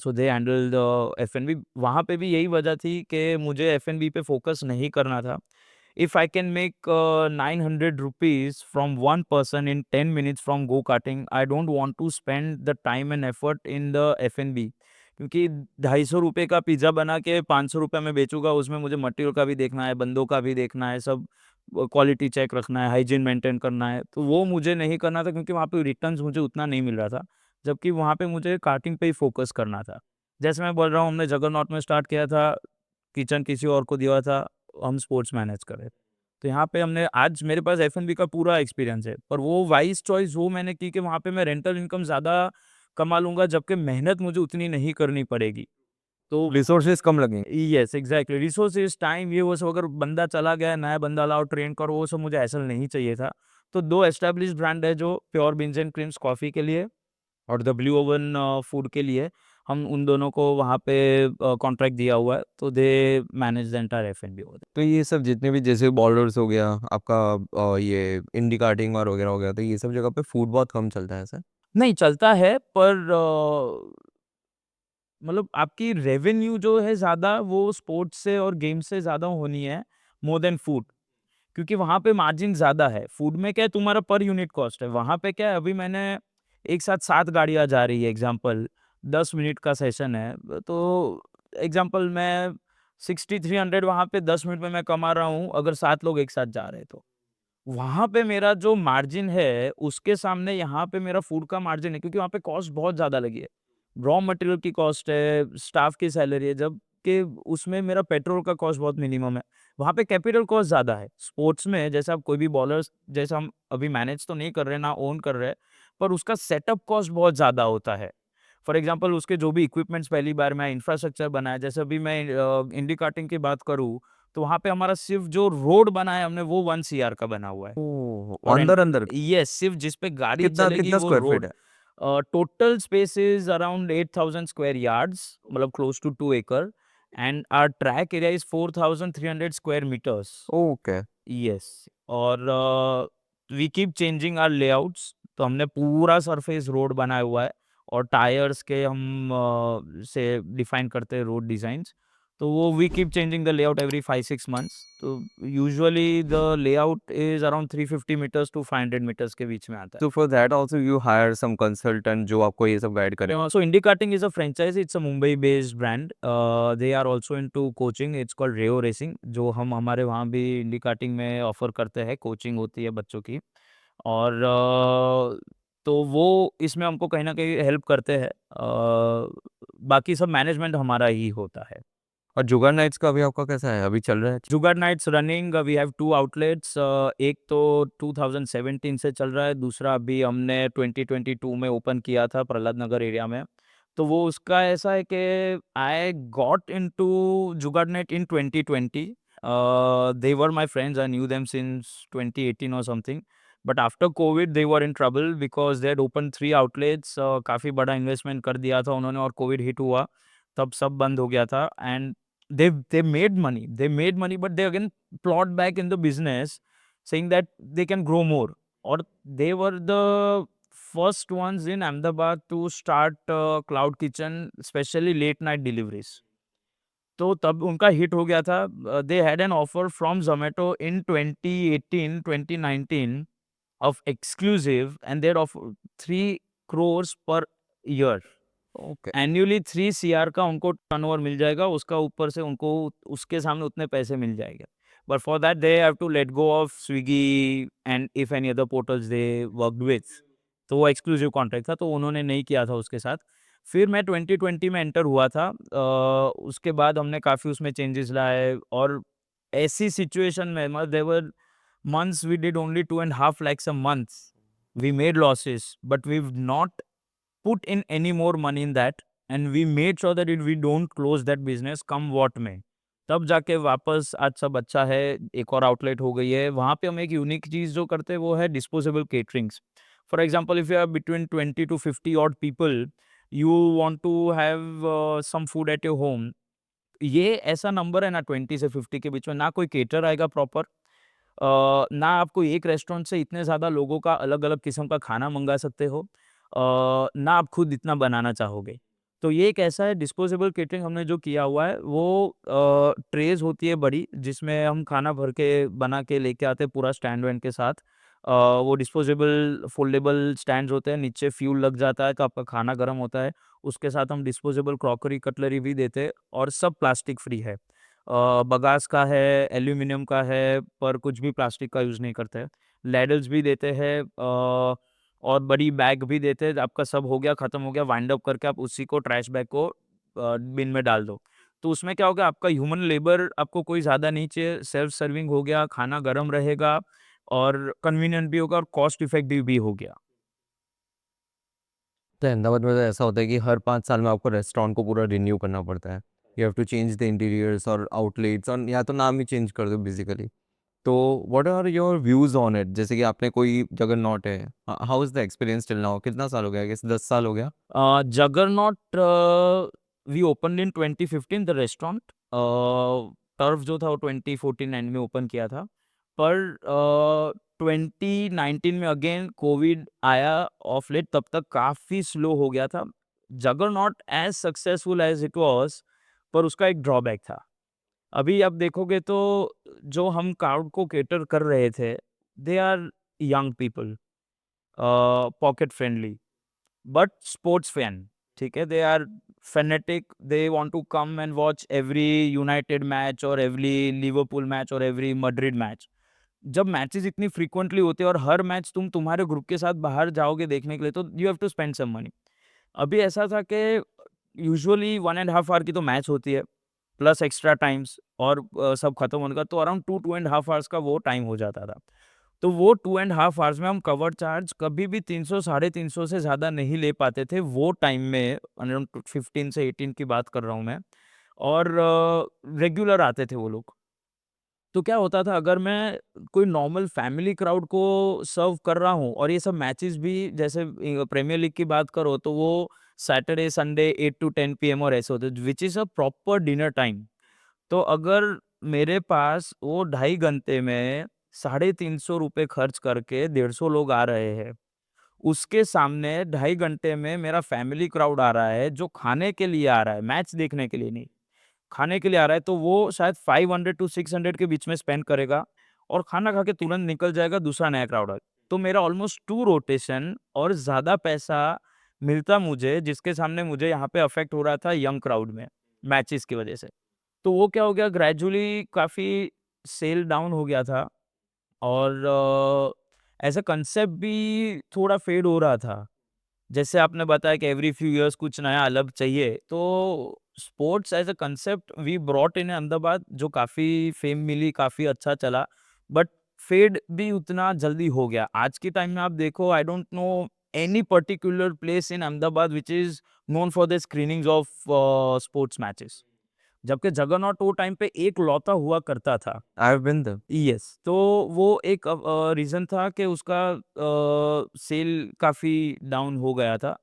So they handle the F&B. वहाँ पे भी यही वजह थी कि मुझे F&B पे फोकस नहीं करना था. If I can make 900 rupees from one person in 10 minutes from go-karting, I don't want to spend the time and effort in the F&B. क्योंकि 250 रुपए का पिज़्ज़ा बना के 500 रुपए में बेचूँगा, उसमें मुझे मटेरियल का भी देखना है, बंदों का भी देखना है, सब क्वालिटी चेक रखना है, हाइजीन मेंटेन करना है, तो वो मुझे नहीं करना था क्योंकि वहाँ पे रिटर्न्स मुझे उतना नहीं मिल रहा था, जबकि वहाँ पे मुझे कार्टिंग पे ही फोकस करना था. जैसे मैं बोल रहा हूँ, हमने जगरनॉट में स्टार्ट किया था, किचन किसी और को दिया था, हम स्पोर्ट्स मैनेज कर रहे थे. तो यहाँ पे हमने आज मेरे पास एफ&बी का पूरा एक्सपीरियंस है, पर वो वाइज़ चॉइस वो मैंने की कि वहाँ पे मैं रेंटल इनकम ज़्यादा कमा लूँगा, जबकि मेहनत मुझे उतनी नहीं करनी पड़ेगी. तो रिसोर्सेज़ कम लगेंगे। यस, एग्ज़ैक्टली, रिसोर्सेज़, टाइम, ये वो सब, अगर बंदा चला गया, नया बंदा लाओ, ट्रेन करो, वो सब मुझे हैसल नहीं चाहिए था. तो 2 एस्टेब्लिश्ड ब्रांड है जो pure beans and creams coffee के लिए और द ब्लू ओवन फूड के लिए. हम उन दोनों को वहाँ पे कॉन्ट्रैक्ट दिया हुआ है, तो दे मैनेज द एंटायर एफ&बी ओवर देयर. तो ये सब जितने भी जैसे बॉलर्स हो गया, आपका ये इंडी कार्टिंग और वगैरह हो गया, तो ये सब जगह पे फूड बहुत कम चलता है ऐसा? नहीं चलता है, पर मतलब आपकी रेवेन्यू जो है ज़्यादा वो स्पोर्ट्स से और गेम से ज़्यादा होनी है, मोर देन फूड. क्योंकि वहाँ पे मार्जिन ज़्यादा है. फूड में क्या है, तुम्हारा पर यूनिट कॉस्ट है. वहाँ पे क्या है, अभी मैंने एक साथ 7 गाड़ियाँ जा रही है, एग्ज़ाम्पल 10 मिनट का सेशन है, तो एग्ज़ाम्पल मैं 6300 वहाँ पे 10 मिनट में मैं कमा रहा हूँ, अगर 7 लोग एक साथ जा रहे हैं तो. वहाँ पे मेरा जो मार्जिन है, उसके सामने यहाँ पे मेरा फूड का मार्जिन है, क्योंकि वहाँ पे कॉस्ट बहुत ज़्यादा लगी है. रॉ मटेरियल की कॉस्ट है, स्टाफ की सैलरी है, जबकि उसमें मेरा पेट्रोल का कॉस्ट बहुत मिनिमम है. वहाँ पे कैपिटल कॉस्ट ज़्यादा है. स्पोर्ट्स में जैसे आप कोई भी बॉलर्स, जैसे हम अभी मैनेज तो नहीं कर रहे, ना ओन कर रहे, पर उसका सेटअप कॉस्ट बहुत ज़्यादा होता है. फॉर एग्ज़ाम्पल उसके जो भी इक्विपमेंट्स पहली बार में इंफ्रास्ट्रक्चर बनाया, जैसे अभी मैं इंडी कार्टिंग की बात करूँ, तो वहाँ पे हमारा सिर्फ़ जो रोड बना है हमने, वो 1 सीआर का बना हुआ है. ओह! और एंड अंदर-अंदर यस, सिर्फ़ जिस पे गाड़ी कितना चलेगी कितना वो स्क्वायर फीट रोड. है? Total space is around 8000 square yards, मतलब क्लोज़ टू 2 एकड़, and our track area is 4300 square metres. Okay. Yes. और we keep changing our layouts. तो हमने पूरा सरफेस रोड बनाया हुआ है, और टायर्स के हम से डिफाइन करते हैं रोड डिज़ाइंस. तो वो we keep changing the layout every 5-6 months. तो usually the layout is around 350 metres to 500 metres के बीच में आता है. So for that also you hire some consultant जो आपको ये सब गाइड करे? So Indie Karting is a franchise. It's a Mumbai-based brand. They are also into coaching. It's called Reo Racing. जो हम हमारे वहाँ भी Indie Karting में ऑफर करते हैं, कोचिंग होती है बच्चों की. और तो वो इसमें हमको कहीं न कहीं हेल्प करते हैं. बाकी सब मैनेजमेंट हमारा ही होता है. और जुगाड़ नाइट्स का अभी आपका कैसा है? अभी चल रहा है? Jugaad Nights running, we have 2 outlets. एक तो 2017 से चल रहा है, दूसरा अभी हमने 2022 में ओपन किया था प्रहलाद नगर एरिया में. तो वो उसका ऐसा है कि आई गॉट इनटू जुगाड़ night in 2020. They were my friends, I knew them since 2018 और something. But after Covid they were in trouble because they had open 3 outlets. काफ़ी बड़ा इन्वेस्टमेंट कर दिया था उन्होंने, और कोविड हिट हुआ, तब सब बंद हो गया था. And they made money, but they again plot back in the business, saying that they can grow more. Or they were the first ones in Ahmedabad to start cloud kitchen, especially late night deliveries. तो तब उनका हिट हो गया था. They had an offer from Zomato in 2018 2019 of exclusive, and they had offered 3 crores per year. Okay. Annually 3 CR का उनको टर्नओवर मिल जाएगा, उसका ऊपर से उनको उसके सामने उतने पैसे मिल जाएंगे. But for that they have to let go of Swiggy and if any other portals they worked with. तो वो एक्सक्लूसिव कॉन्ट्रैक्ट था, तो उन्होंने नहीं किया था उसके साथ. फिर मैं 2020 में एंटर हुआ था. उसके बाद हमने काफ़ी उसमें चेंजेस लाए, और ऐसी सिचुएशन में मतलब देवर months we did only 2.5 lakhs a month. We made losses, but we've not put in any more money in that, and we made sure that we don't close that business come what may. तब जाके वापस आज सब अच्छा है, एक और आउटलेट हो गई है. वहाँ पे हम एक यूनिक चीज़ जो करते हैं वो है disposable caterings. For example if you are between 20 to 50 odd people, you want to have some food at your home. ये ऐसा नंबर है ना 20 से 50 के बीच में, ना कोई केटर आएगा प्रॉपर, ना आप कोई एक रेस्टोरेंट से इतने ज़्यादा लोगों का अलग-अलग किस्म का खाना मँगा सकते हो, ना आप खुद इतना बनाना चाहोगे। तो ये एक ऐसा है डिस्पोजेबल केटरिंग हमने जो किया हुआ है वो ट्रेज़ होती है बड़ी जिसमें हम खाना भर के बना के लेके आते हैं पूरा स्टैंड वैंड के साथ। वो डिस्पोजेबल फ़ोल्डेबल स्टैंड्स होते हैं, नीचे फ्यूल लग जाता है तो आपका खाना गर्म होता है। उसके साथ हम डिस्पोजेबल क्रॉकरी, कटलरी भी देते हैं और सब प्लास्टिक फ्री है। बगास का है, एल्यूमीनियम का है, पर कुछ भी प्लास्टिक का यूज़ नहीं करते हैं। लैडल्स भी देते हैं, और बड़ी बैग भी देते हैं, आपका सब हो गया, खत्म हो गया, वाइंड अप करके आप उसी को ट्रैश बैग को बिन में डाल दो। तो उसमें क्या होगा, आपका ह्यूमन लेबर आपको कोई ज़्यादा नहीं चाहिए, सेल्फ सर्विंग हो गया, खाना गरम रहेगा और कन्वीनिएंट भी होगा और कॉस्ट इफेक्टिव भी हो गया। तो अहमदाबाद में तो ऐसा होता है कि हर 5 साल में आपको रेस्टोरेंट को पूरा रिन्यू करना पड़ता है। You have to change the interiors और आउटलेट्स और या तो नाम ही चेंज कर दो बेसिकली। तो what are your views on it? जैसे कि आपने कोई जगरनॉट है, how is the experience till now? कितना साल हो गया? आई गेस 10 साल हो गया? Juggernaut we opened in 2015 the restaurant, turf जो था वो 2014 एंड में ओपन किया था। पर 2019 में अगेन कोविड आया ऑफ लेट, तब तक काफ़ी स्लो हो गया था। Juggernaut as successful as it was, पर उसका एक ड्रॉबैक था। अभी आप देखोगे तो जो हम क्राउड को कैटर कर रहे थे, they are young people, pocket friendly, but sports fan, ठीक है? They are fanatic, they want to come and watch every United match और एवरी लिवरपूल मैच और एवरी मैड्रिड मैच। जब मैचेस इतनी फ्रीक्वेंटली होते हैं और हर मैच तुम तुम्हारे ग्रुप के साथ बाहर जाओगे देखने के लिए, तो you have to spend some money. अभी ऐसा था कि यूजुअली 1 एंड हाफ आवर की तो मैच होती है, प्लस एक्स्ट्रा टाइम्स और सब खत्म होने का तो अराउंड 2 एंड हाफ आवर्स का वो टाइम हो जाता था। तो वो 2 एंड हाफ आवर्स में हम कवर चार्ज कभी भी 300 साढ़े 300 से ज़्यादा नहीं ले पाते थे वो टाइम में, अराउंड 15 से 18 की बात कर रहा हूँ मैं। और रेगुलर आते थे वो लोग। तो क्या होता था, अगर मैं कोई नॉर्मल फैमिली क्राउड को सर्व कर रहा हूँ और ये सब मैचेस भी जैसे प्रीमियर लीग की बात करो तो वो सैटरडे संडे 8 टू 10 पीएम और ऐसे होते, which is a proper dinner time. तो अगर मेरे पास वो ढाई घंटे में ₹350 खर्च करके 150 लोग आ रहे हैं, उसके सामने ढाई घंटे में मेरा फैमिली क्राउड आ रहा है, जो खाने के लिए आ रहा है, मैच देखने के लिए नहीं, खाने के लिए आ रहा है, तो वो शायद 500 टू 600 के बीच में स्पेंड करेगा और खाना खा के तुरंत निकल जाएगा, दूसरा नया क्राउड आ। तो मेरा ऑलमोस्ट 2 रोटेशन और ज़्यादा पैसा मिलता मुझे, जिसके सामने मुझे यहाँ पे अफ़ेक्ट हो रहा था यंग क्राउड में, मैचेस की वजह से। तो वो क्या हो गया, ग्रेजुअली काफ़ी सेल डाउन हो गया था और एज़ अ कांसेप्ट भी थोड़ा फेड हो रहा था। जैसे आपने बताया कि एवरी फ्यू इयर्स कुछ नया अलग चाहिए, तो sports as a concept we brought in Ahmedabad, जो काफ़ी फेम मिली, काफ़ी अच्छा चला, बट फेड भी उतना जल्दी हो गया। आज के टाइम में आप देखो, I don't know any particular place in Ahmedabad which is known for the screenings of sports matches. जबकि जगरनॉट वो टाइम पे एक लौता हुआ करता था। I have been there. Yes, तो वो एक रीज़न था कि उसका सेल काफ़ी डाउन हो गया था।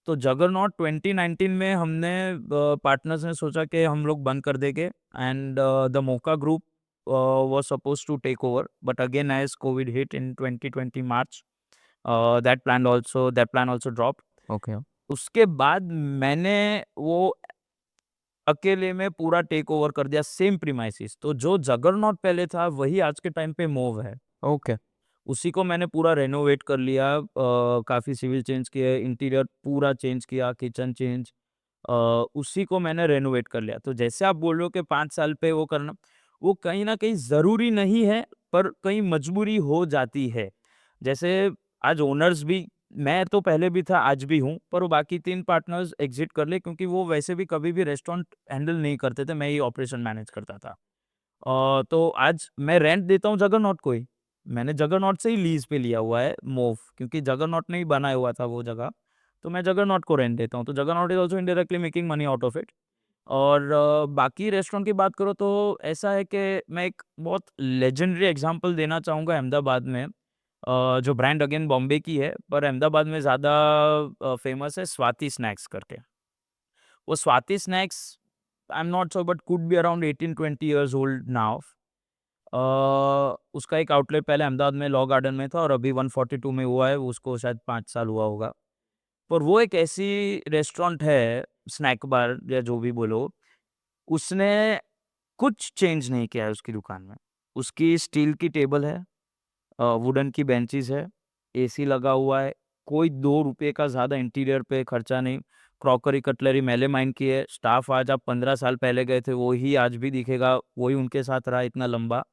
तो जगरनॉट 2019 में हमने पार्टनर्स ने सोचा कि हम लोग बंद कर देंगे एंड द मोका group was supposed to take over, but again as COVID hit in 2020 March, that plan also dropped. Okay. उसके बाद मैंने वो अकेले में पूरा टेक ओवर कर दिया सेम प्रीमाइसेस। तो जो जगरनॉट पहले था वही आज के टाइम पे मोव है। ओके। उसी को मैंने पूरा रेनोवेट कर लिया, काफ़ी सिविल चेंज किए, इंटीरियर पूरा चेंज किया, किचन चेंज, अ, उसी को मैंने रेनोवेट कर लिया। तो जैसे आप बोल रहे हो कि 5 साल पे वो करना, वो कहीं न कहीं ज़रूरी नहीं है, पर कहीं मजबूरी हो जाती है। जैसे आज ओनर्स भी, मैं तो पहले भी था, आज भी हूँ, पर वो बाकी 3 पार्टनर्स एग्ज़िट कर लिए क्योंकि वो वैसे भी कभी भी रेस्टोरेंट हैंडल नहीं करते थे, मैं ही ऑपरेशन मैनेज करता था। तो आज मैं रेंट देता हूँ जगरनॉट को ही। मैंने जगरनॉट से ही लीज़ पे लिया हुआ है मोव, क्योंकि जगरनॉट ने ही बनाया हुआ था वो जगह, तो मैं जगरनॉट को रेंट देता हूँ। तो juggernaut is also indirectly making money out of it. और बाकी रेस्टोरेंट की बात करो तो ऐसा है कि मैं एक बहुत लेजेंडरी एग्ज़ाम्पल देना चाहूँगा अहमदाबाद में, जो ब्रांड अगेन बॉम्बे की है, पर अहमदाबाद में ज़्यादा फ़ेमस है, स्वाति स्नैक्स करके। वो Swati snacks I am not sure but could be around 18-20 years old now. उसका एक आउटलेट पहले अहमदाबाद में लॉ गार्डन में था और अभी 142 में हुआ है, उसको शायद 5 साल हुआ होगा। पर वो एक ऐसी रेस्टोरेंट है, स्नैक बार या जो भी बोलो, उसने कुछ चेंज नहीं किया है उसकी दुकान में। उसकी स्टील की टेबल है, वुडन की बेंचेस है, एसी लगा हुआ है, कोई 2 रुपए का ज़्यादा इंटीरियर पे खर्चा नहीं, क्रॉकरी कटलरी मेलामाइन की है, स्टाफ आज आप 15 साल पहले गए थे, वही आज भी दिखेगा, वही उनके साथ रहा इतना लंबा।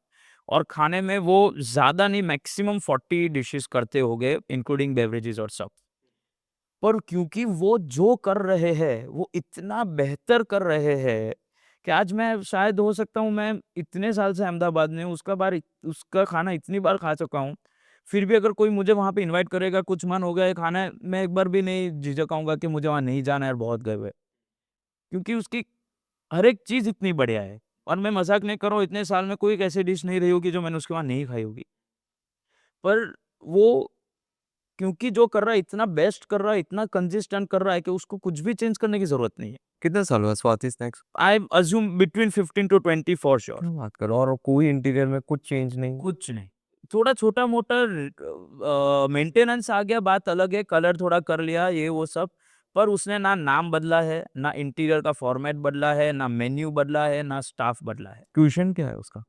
और खाने में वो ज़्यादा नहीं मैक्सिमम 40 डिशेज़ करते होंगे इंक्लूडिंग बेवरेजेज़ और सब। पर क्योंकि वो जो कर रहे हैं, वो इतना बेहतर कर रहे हैं कि आज मैं शायद हो सकता हूँ मैं इतने साल से अहमदाबाद में हूँ, उसका खाना इतनी बार खा चुका हूँ। फिर भी अगर कोई मुझे वहाँ पे इनवाइट करेगा, कुछ मन हो गया है खाना है, मैं एक बार भी नहीं झिझकाऊँगा कि मुझे वहाँ नहीं जाना है और बहुत गए हुए हैं। क्योंकि उसकी हर एक चीज़ इतनी बढ़िया है और मैं मज़ाक नहीं कर रहा हूँ, इतने साल में कोई एक ऐसी डिश नहीं रही होगी जो मैंने उसके वहाँ नहीं खाई होगी। पर वो क्योंकि जो कर रहा है इतना बेस्ट कर रहा है, इतना कंसिस्टेंट कर रहा है कि उसको कुछ भी चेंज करने की ज़रूरत नहीं है। कितने साल हुआ Swati snacks? I assume between 15 to 20 for sure. क्या बात कर रहे हो और कोई इंटीरियर में कुछ चेंज नहीं? कुछ नहीं। थोड़ा छोटा-मोटा मेंटेनेंस आ गया, बात अलग है, कलर थोड़ा कर लिया ये वो सब, पर उसने ना नाम बदला है, ना इंटीरियर का फॉर्मेट बदला है, ना मेन्यू बदला है, ना स्टाफ बदला है। क्यूशन क्या है उसका?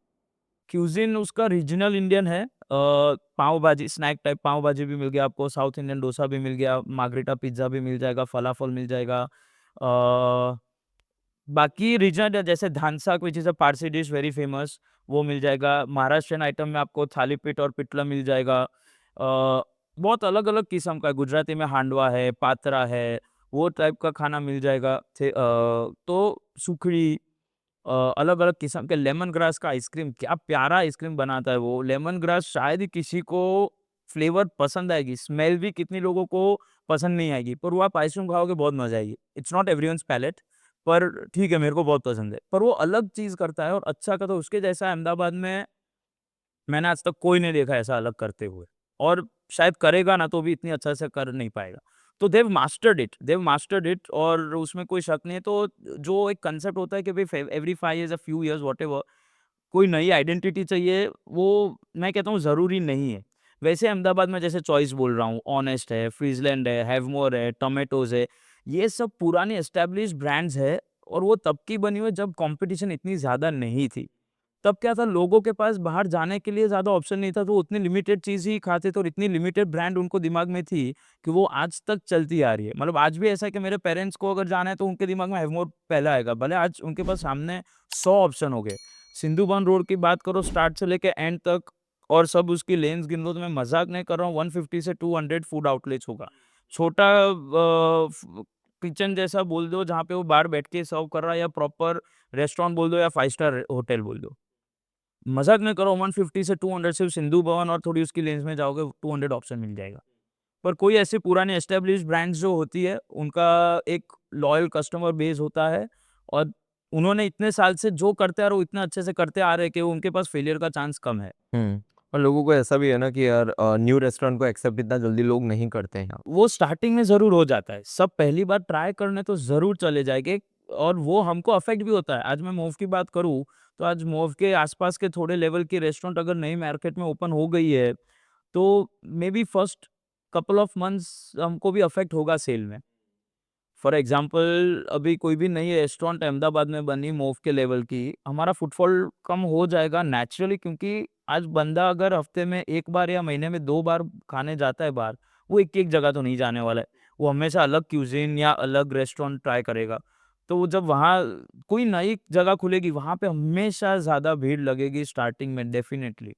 क्यूज़िन उसका रीजनल इंडियन है, पाव भाजी स्नैक टाइप पाव भाजी भी मिल गया आपको, साउथ इंडियन डोसा भी मिल गया, मार्गरेटा पिज़्ज़ा भी मिल जाएगा, फलाफल मिल जाएगा। बाकी रीजनल जैसे dhansak which is a Parsi dish very famous, वो मिल जाएगा। महाराष्ट्रियन आइटम में आपको थालीपीठ और पिठलं मिल जाएगा। बहुत अलग-अलग किस्म का है, गुजराती में हांडवा है, पात्रा है, वो टाइप का खाना मिल जाएगा। तो सुखड़ी, अलग-अलग किस्म के लेमन ग्रास का आइसक्रीम, क्या प्यारा आइसक्रीम बनाता है वो। लेमन ग्रास शायद ही किसी को फ्लेवर पसंद आएगी, स्मेल भी कितने लोगों को पसंद नहीं आएगी, पर वो आप आइसक्रीम खाओगे बहुत मज़ा आएगी। इट्स नॉट एवरीवन्स पैलेट, पर ठीक है मेरे को बहुत पसंद है। पर वो अलग चीज़ करता है और अच्छा का तो उसके जैसा अहमदाबाद में मैंने आज तक कोई नहीं देखा ऐसा अलग करते हुए और शायद करेगा ना तो भी इतनी अच्छा से कर नहीं पाएगा। तो देव मास्टर्ड इट और उसमें कोई शक नहीं है। तो जो एक कांसेप्ट होता है कि भई every 5 years, a few years whatever कोई नई आइडेंटिटी चाहिए, वो मैं कहता हूँ ज़रूरी नहीं है। वैसे अहमदाबाद में जैसे चॉइस बोल रहा हूँ, ऑनेस्ट है, फ्रीज़लैंड है, हैवमोर है, टोमेटोज़ है, ये सब पुराने एस्टेब्लिश्ड ब्रांड्स है और वो तब की बनी हुई है जब कॉम्पिटिशन इतनी ज़्यादा नहीं थी। तब क्या था, लोगों के पास बाहर जाने के लिए ज़्यादा ऑप्शन नहीं था, तो वो उतनी लिमिटेड चीज़ ही खाते थे और इतनी लिमिटेड ब्रांड उनको दिमाग में थी कि वो आज तक चलती आ रही है। मतलब आज भी ऐसा है कि मेरे पेरेंट्स को अगर जाना है तो उनके दिमाग में हैवमोर पहले आएगा। भले आज उनके पास सामने 100 ऑप्शन हो गए। सिंधु-बन रोड की बात करो स्टार्ट से लेके एंड तक और सब उसकी लेन्स गिन लो तो मैं मज़ाक नहीं कर रहा हूँ, 150 से 200 फूड आउटलेट्स होगा। छोटा किचन जैसा बोल दो जहाँ पे वो बाहर बैठ के सर्व कर रहा है या प्रॉपर रेस्टोरेंट बोल दो या 5 स्टार होटल बोल दो। मज़ाक नहीं कर रहा हूँ, 150 से 200 सिर्फ सिंधु भवन और थोड़ी उसकी लेन्स में जाओगे 200 ऑप्शन मिल जाएगा। पर कोई ऐसी पुरानी एस्टेब्लिश्ड ब्रांड्स जो होती है, उनका एक लॉयल कस्टमर बेस होता है और उन्होंने इतने साल से जो करते आ रहे, वो इतना अच्छे से करते आ रहे हैं कि उनके पास फेलियर का चांस कम है। हुँ। और लोगों को ऐसा भी है ना कि यार न्यू रेस्टोरेंट को एक्सेप्ट इतना जल्दी लोग नहीं करते हैं यहाँ। वो स्टार्टिंग में ज़रूर हो जाता है। सब पहली बार ट्राई करने तो ज़रूर चले जाएँगे और वो हमको अफ़ेक्ट भी होता है। आज मैं मॉव की बात करूँ, तो आज मॉव के आस-पास के थोड़े लेवल की रेस्टोरेंट अगर नई मार्केट में ओपन हो गई है, तो maybe first couple of months हमको भी अफ़ेक्ट होगा सेल में। फॉर एग्ज़ाम्पल अभी कोई भी नई रेस्टोरेंट अहमदाबाद में बनी मॉव के लेवल की, हमारा फुटफॉल कम हो जाएगा नेचुरली क्योंकि आज बंदा अगर हफ़्ते में 1 बार या महीने में 2 बार खाने जाता है बाहर, वो एक-एक जगह तो नहीं जाने वाला है। वो हमेशा अलग क्यूज़ीन या अलग रेस्टोरेंट ट्राई करेगा। तो वो जब वहाँ कोई नई जगह खुलेगी, वहाँ पे हमेशा ज़्यादा भीड़ लगेगी स्टार्टिंग में डेफ़िनेटली।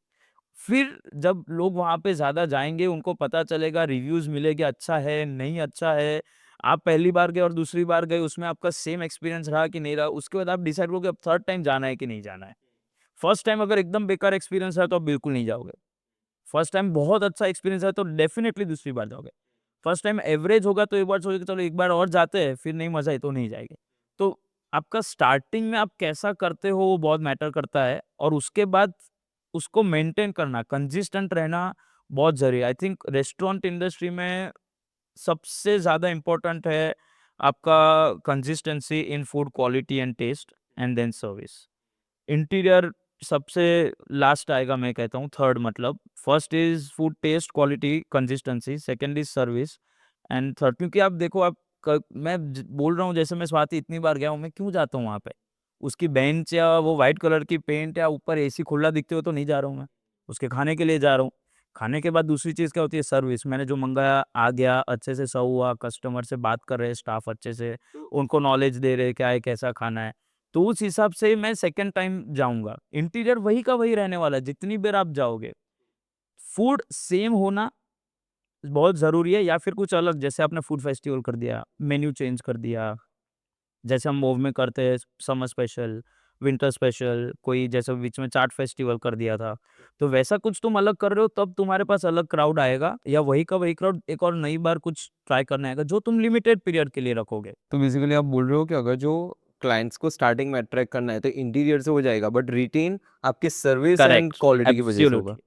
फिर जब लोग वहाँ पे ज़्यादा जाएँगे, उनको पता चलेगा, रिव्यूज़ मिलेगा, अच्छा है, नहीं अच्छा है। आप पहली बार गए और दूसरी बार गए, उसमें आपका सेम एक्सपीरियंस रहा कि नहीं रहा, उसके बाद आप डिसाइड करोगे अब थर्ड टाइम जाना है कि नहीं जाना है। फर्स्ट टाइम अगर एकदम बेकार एक्सपीरियंस रहा, तो आप बिल्कुल नहीं जाओगे। फर्स्ट टाइम बहुत अच्छा एक्सपीरियंस है, तो डेफ़िनेटली दूसरी बार जाओगे। फर्स्ट टाइम एवरेज होगा, तो एक बार सोचोगे चलो एक बार और जाते हैं, फिर नहीं मज़ा आई तो नहीं जाएँगे। तो आपका स्टार्टिंग में आप कैसा करते हो, वो बहुत मैटर करता है और उसके बाद उसको मेंटेन करना, कंसिस्टेंट रहना बहुत ज़रूरी है। आई थिंक रेस्टोरेंट इंडस्ट्री में सबसे ज़्यादा इम्पोर्टेंट है आपका consistency in food quality and taste and then service. Interior सबसे लास्ट आएगा, मैं कहता हूँ थर्ड, मतलब first is food taste quality consistency, second is service and third, क्योंकि आप देखो आप मैं बोल रहा हूँ जैसे मैं स्वाति इतनी बार गया हूँ, मैं क्यों जाता हूँ वहाँ पे? उसकी बेंच या वो वाइट कलर की पेंट या ऊपर एसी खुला दिखते हो तो नहीं जा रहा हूँ मैं, उसके खाने के लिए जा रहा हूँ। खाने के बाद दूसरी चीज़ क्या होती है? सर्विस। मैंने जो मंगाया आ गया, अच्छे से सर्व हुआ, कस्टमर से बात कर रहे हैं स्टाफ अच्छे से, उनको नॉलेज दे रहे हैं क्या है, कैसा खाना है। तो उस हिसाब से मैं सेकंड टाइम जाऊँगा। इंटीरियर वही का वही रहने वाला है, जितनी बार आप जाओगे। फूड सेम होना बहुत ज़रूरी है, या फिर कुछ अलग, जैसे आपने फूड फेस्टिवल कर दिया, मेन्यू चेंज कर दिया, जैसे हम मोव में करते हैं समर स्पेशल, विंटर स्पेशल, कोई जैसे बीच में चाट फेस्टिवल कर दिया था। तो वैसा कुछ तुम अलग कर रहे हो तब तुम्हारे पास अलग क्राउड आएगा, या वही का वही क्राउड एक और नई बार कुछ ट्राई करने आएगा, जो तुम लिमिटेड पीरियड के लिए रखोगे। तो बेसिकली आप बोल रहे हो कि अगर जो क्लाइंट्स को स्टार्टिंग में अट्रैक्ट करना है तो इंटीरियर से हो जाएगा, बट रिटेन आपके सर्विस एंड करेक्ट, क्वालिटी की वजह से होगा। एब्सोल्युटली।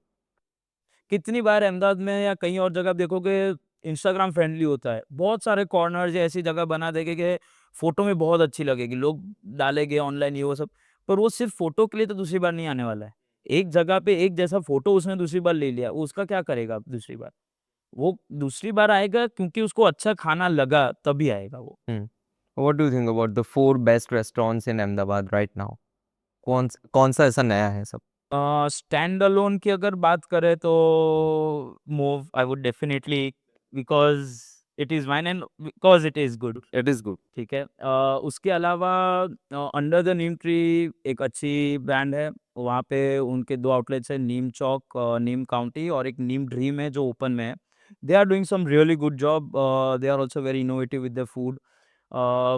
कितनी बार अहमदाबाद में या कहीं और जगह आप देखोगे, इंस्टाग्राम फ्रेंडली होता है। बहुत सारे कॉर्नर्स या ऐसी जगह बना देंगे कि फ़ोटो में बहुत अच्छी लगेगी, लोग डालेंगे ऑनलाइन ये वो सब, पर वो सिर्फ़ फ़ोटो के लिए तो दूसरी बार नहीं आने वाला है। एक जगह पे एक जैसा फ़ोटो उसने दूसरी बार ले लिया, वो उसका क्या करेगा दूसरी बार? वो दूसरी बार आएगा क्योंकि उसको अच्छा खाना लगा, तभी आएगा वो। What do you think about the 4 best restaurants in Ahmedabad right now? कौन सा ऐसा नया है सब? स्टैंड अलोन की अगर बात करें तो move I would definitely, because it is mine and because it is good. It is good. ठीक है। उसके अलावा अंडर द नीम ट्री एक अच्छी ब्रांड है, वहाँ पे उनके 2 आउटलेट्स हैं, नीम चौक, नीम काउंटी, और एक नीम ड्रीम है जो ओपन में है। They are doing some really good job, they are also very innovative with the food.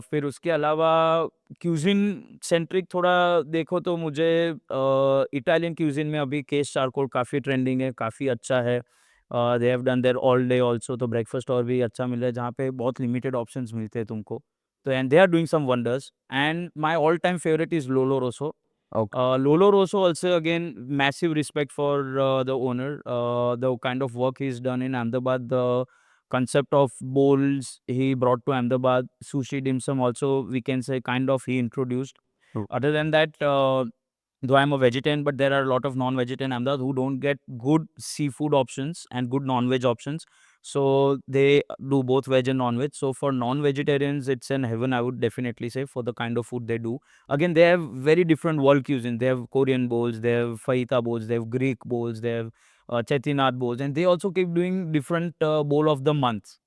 फिर उसके अलावा क्यूज़िन सेंट्रिक थोड़ा देखो तो मुझे इटालियन क्यूज़िन में अभी केस चारकोल काफ़ी ट्रेंडिंग है, काफ़ी अच्छा है। They have done their all day also, तो ब्रेकफास्ट और भी अच्छा मिल रहा है, जहाँ पे बहुत लिमिटेड ऑप्शंस मिलते हैं तुमको। तो and they are doing some wonders, and my all time favourite is Lolo Rosso. Okay. Lolo Rosso also, again, massive respect for the owner, the kind of work he's done in Ahmedabad, the concept of bowls he brought to Ahmedabad, sushi dim sum also, we can say, kind of he introduced. True. Other than that, though I'm a vegetarian, but there are a lot of non-vegetarian Ahmedabad who don't get good seafood options and good non-veg options. So they do both veg and non-veg. So for non-vegetarians, it's an heaven, I would definitely say, for the kind of food they do. Again, they have very different world cuisine. They have Korean bowls, they have fajita bowls, they have Greek bowls, they have chettinad bowls, and they also keep doing different bowl of the month.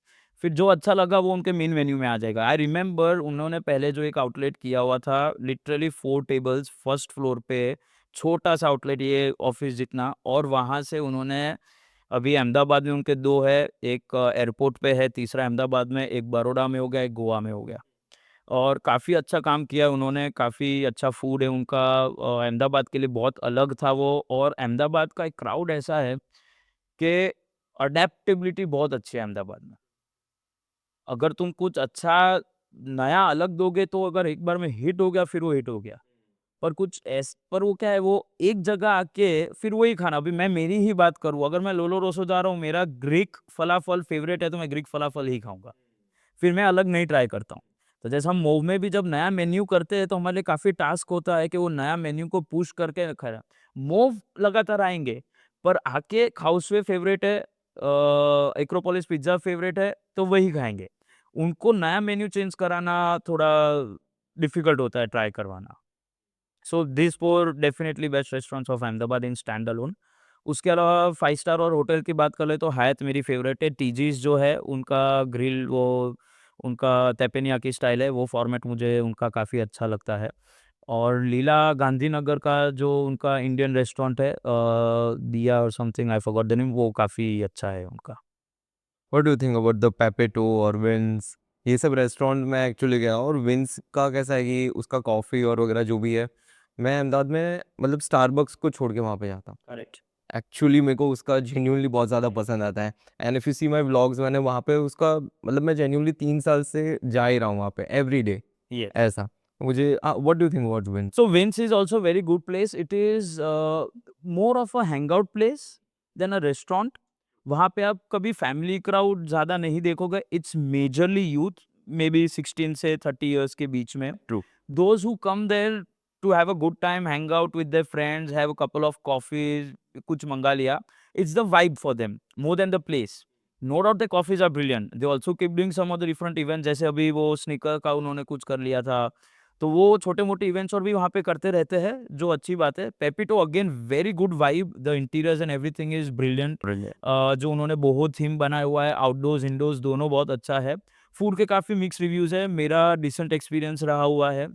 फिर जो अच्छा लगा वो उनके मेन मेन्यू में आ जाएगा। आई रिमेंबर उन्होंने पहले जो एक आउटलेट किया हुआ था, लिटरली 4 टेबल्स फर्स्ट फ्लोर पे, छोटा-सा आउटलेट, ये ऑफिस जितना, और वहाँ से उन्होंने अभी अहमदाबाद में उनके 2 है, एक एयरपोर्ट पे है, तीसरा अहमदाबाद में, एक बड़ौदा में हो गया, एक गोवा में हो गया। और काफ़ी अच्छा काम किया है उन्होंने, काफ़ी अच्छा फूड है उनका, अहमदाबाद के लिए बहुत अलग था वो, और अहमदाबाद का एक क्राउड ऐसा है कि अडैप्टेबिलिटी बहुत अच्छी है अहमदाबाद में। अगर तुम कुछ अच्छा, नया अलग दोगे तो अगर एक बार में हिट हो गया, फिर वो हिट हो गया। पर वो क्या है, वो एक जगह आके फिर वही खाना, अभी मैं मेरी ही बात करूँ, अगर मैं लोलो रोसो जा रहा हूँ, मेरा ग्रीक फलाफल फ़ेवरेट है, तो मैं ग्रीक फलाफल ही खाऊँगा। फिर मैं अलग नहीं ट्राई करता हूँ। तो जैसे हम मोव में भी जब नया मेन्यू करते हैं, तो हमारे लिए काफ़ी टास्क होता है कि वो नया मेन्यू को पुश करके खरा मोव लगातार आएँगे, पर आके हाउसवे फ़ेवरेट है, एक्रोपोलिस पिज़्ज़ा फ़ेवरेट है, तो वही खाएँगे। उनको नया मेन्यू चेंज कराना थोड़ा डिफ़िकल्ट होता है ट्राई करवाना। So this 4 definitely best restaurants of Ahmedabad in stand alone. उसके अलावा 5 स्टार और होटल की बात कर ले तो हयात मेरी फ़ेवरेट है। टीजीज़ जो है उनका ग्रिल, वो उनका तेपेनियाकी स्टाइल है, वो फ़ॉर्मेट मुझे उनका काफ़ी अच्छा लगता है। और लीला गांधीनगर का जो उनका इंडियन रेस्टोरेंट है, दिया और something, I forgot the name, वो काफ़ी अच्छा है उनका। What do you think about the Pepito और विंस? ये सब रेस्टोरेंट में एक्चुअली गया, और विंस का कैसा है कि उसका कॉफ़ी और वगैरह जो भी है, मैं अहमदाबाद में मतलब स्टारबक्स को छोड़ के वहाँ पे जाता हूँ। करेक्ट। एक्चुअली मेरे को उसका जेन्युइनली बहुत ज़्यादा पसंद आता है। And if you see my vlogs, मैंने वहाँ पे उसका मतलब मैं जेन्युइनली 3 साल से जा ही रहा हूँ वहाँ पे एवरीडे, यस। ऐसा। मुझे what do you think about Vince? So Vince is also a very good place. It is more of a hangout place than a restaurant. वहाँ पे आप कभी फैमिली क्राउड ज़्यादा नहीं देखोगे। It's majorly youth, may be 16 से 30 ईयर्स के बीच में। True. Those who come there to have a good time, hang out with their friends, have a couple of coffees, कुछ मंगा लिया, it's the vibe for them more than the place. No doubt the coffees are brilliant. They also keep doing some of the different events, जैसे अभी वो स्नीकर का उन्होंने कुछ कर लिया था, तो वो छोटे-मोटे इवेंट्स और भी वहाँ पे करते रहते हैं, जो अच्छी बात है। Pepito again very good vibe, the interiors and everything is brilliant. Brilliant. जो उन्होंने बोहो थीम बनाया हुआ है, आउटडोर्स, इंडोर्स दोनों बहुत अच्छा है। फूड के काफ़ी मिक्स रिव्यूज़ है, मेरा डिसेंट एक्सपीरियंस रहा हुआ है।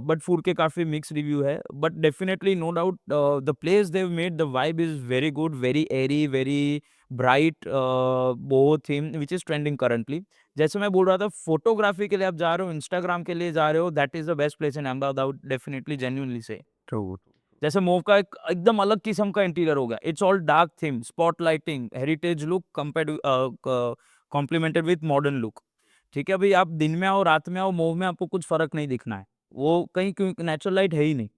बट फूड के काफ़ी मिक्स रिव्यू है, but definitely no doubt the place they have made the vibe is very good, very airy, very bright, boho theme which is trending currently. जैसे मैं बोल रहा था, फोटोग्राफी के लिए आप जा रहे हो, इंस्टाग्राम के लिए जा रहे हो, that is the best place in Ahmedabad, I would definitely genuinely से। ट्रू। जैसे मूव का एक एकदम अलग किस्म का इंटीरियर हो गया, it's all dark theme, spot lighting, heritage look compared complimented with modern look. ठीक है, अभी आप दिन में आओ, रात में आओ, मूव में आपको कुछ फर्क नहीं दिखना है, वो कहीं क्यों नेचुरल लाइट है ही नहीं।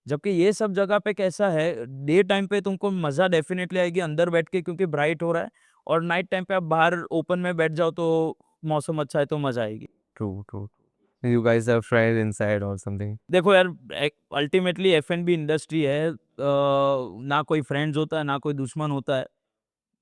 जबकि ये सब जगह पे कैसा है, डे टाइम पे तुमको मजा डेफिनेटली आएगी अंदर बैठ के, क्योंकि ब्राइट हो रहा है, और नाइट टाइम पे आप बाहर ओपन में बैठ जाओ तो मौसम अच्छा है तो मजा आएगी। True. True. You guys have tried inside और समथिंग? देखो यार, अल्टीमेटली एफ&बी इंडस्ट्री है, ना कोई फ्रेंड्स होता है, ना कोई दुश्मन होता है।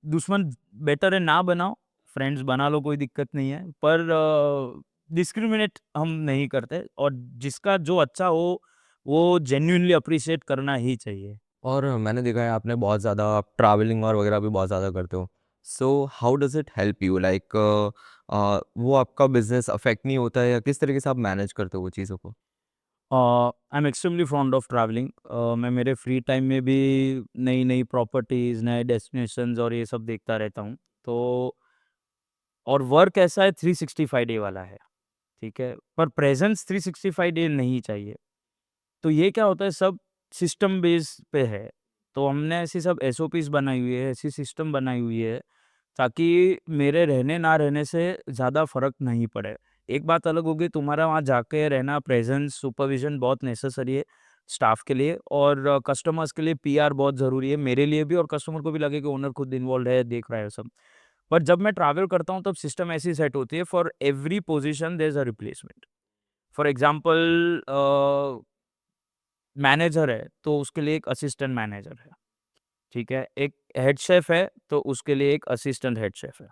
दुश्मन बेटर है ना बनाओ, फ्रेंड्स बना लो, कोई दिक्कत नहीं है, पर डिस्क्रिमिनेट हम नहीं करते, और जिसका जो अच्छा हो वो जेन्युइनली अप्रिशिएट करना ही चाहिए। और मैंने देखा है आपने बहुत ज़्यादा आप ट्रैवलिंग और वगैरह भी बहुत ज़्यादा करते हो। So how does it help you like वो आपका बिज़नेस अफ़ेक्ट नहीं होता है या किस तरीके से आप मैनेज करते हो वो चीज़ों को? आई am extremely fond of travelling. मैं मेरे फ्री टाइम में भी नई-नई प्रॉपर्टीज़, नए डेस्टिनेशंस और ये सब देखता रहता हूँ। तो और वर्क ऐसा है 365 डे वाला है, ठीक है? पर प्रेज़ेंस 365 डे नहीं चाहिए। तो ये क्या होता है, सब सिस्टम बेस पे है। तो हमने ऐसी सब एसओपीज़ बनाई हुई है, ऐसी सिस्टम बनाई हुई है, ताकि मेरे रहने ना रहने से ज़्यादा फ़र्क नहीं पड़े। एक बात अलग होगी, तुम्हारा वहाँ जाके रहना, प्रेज़ेंस, सुपरविज़न बहुत नेसेसरी है स्टाफ़ के लिए, और कस्टमर्स के लिए पीआर बहुत ज़रूरी है, मेरे लिए भी, और कस्टमर को भी लगे कि ओनर खुद इन्वॉल्वड है, देख रहा है सब। पर जब मैं ट्रैवल करता हूँ तब सिस्टम ऐसी सेट होती है, for every position there is a replacement. For example manager है, तो उसके लिए एक असिस्टेंट मैनेजर है, ठीक है? एक हेड शेफ़ है, तो उसके लिए एक असिस्टेंट हेड शेफ़ है।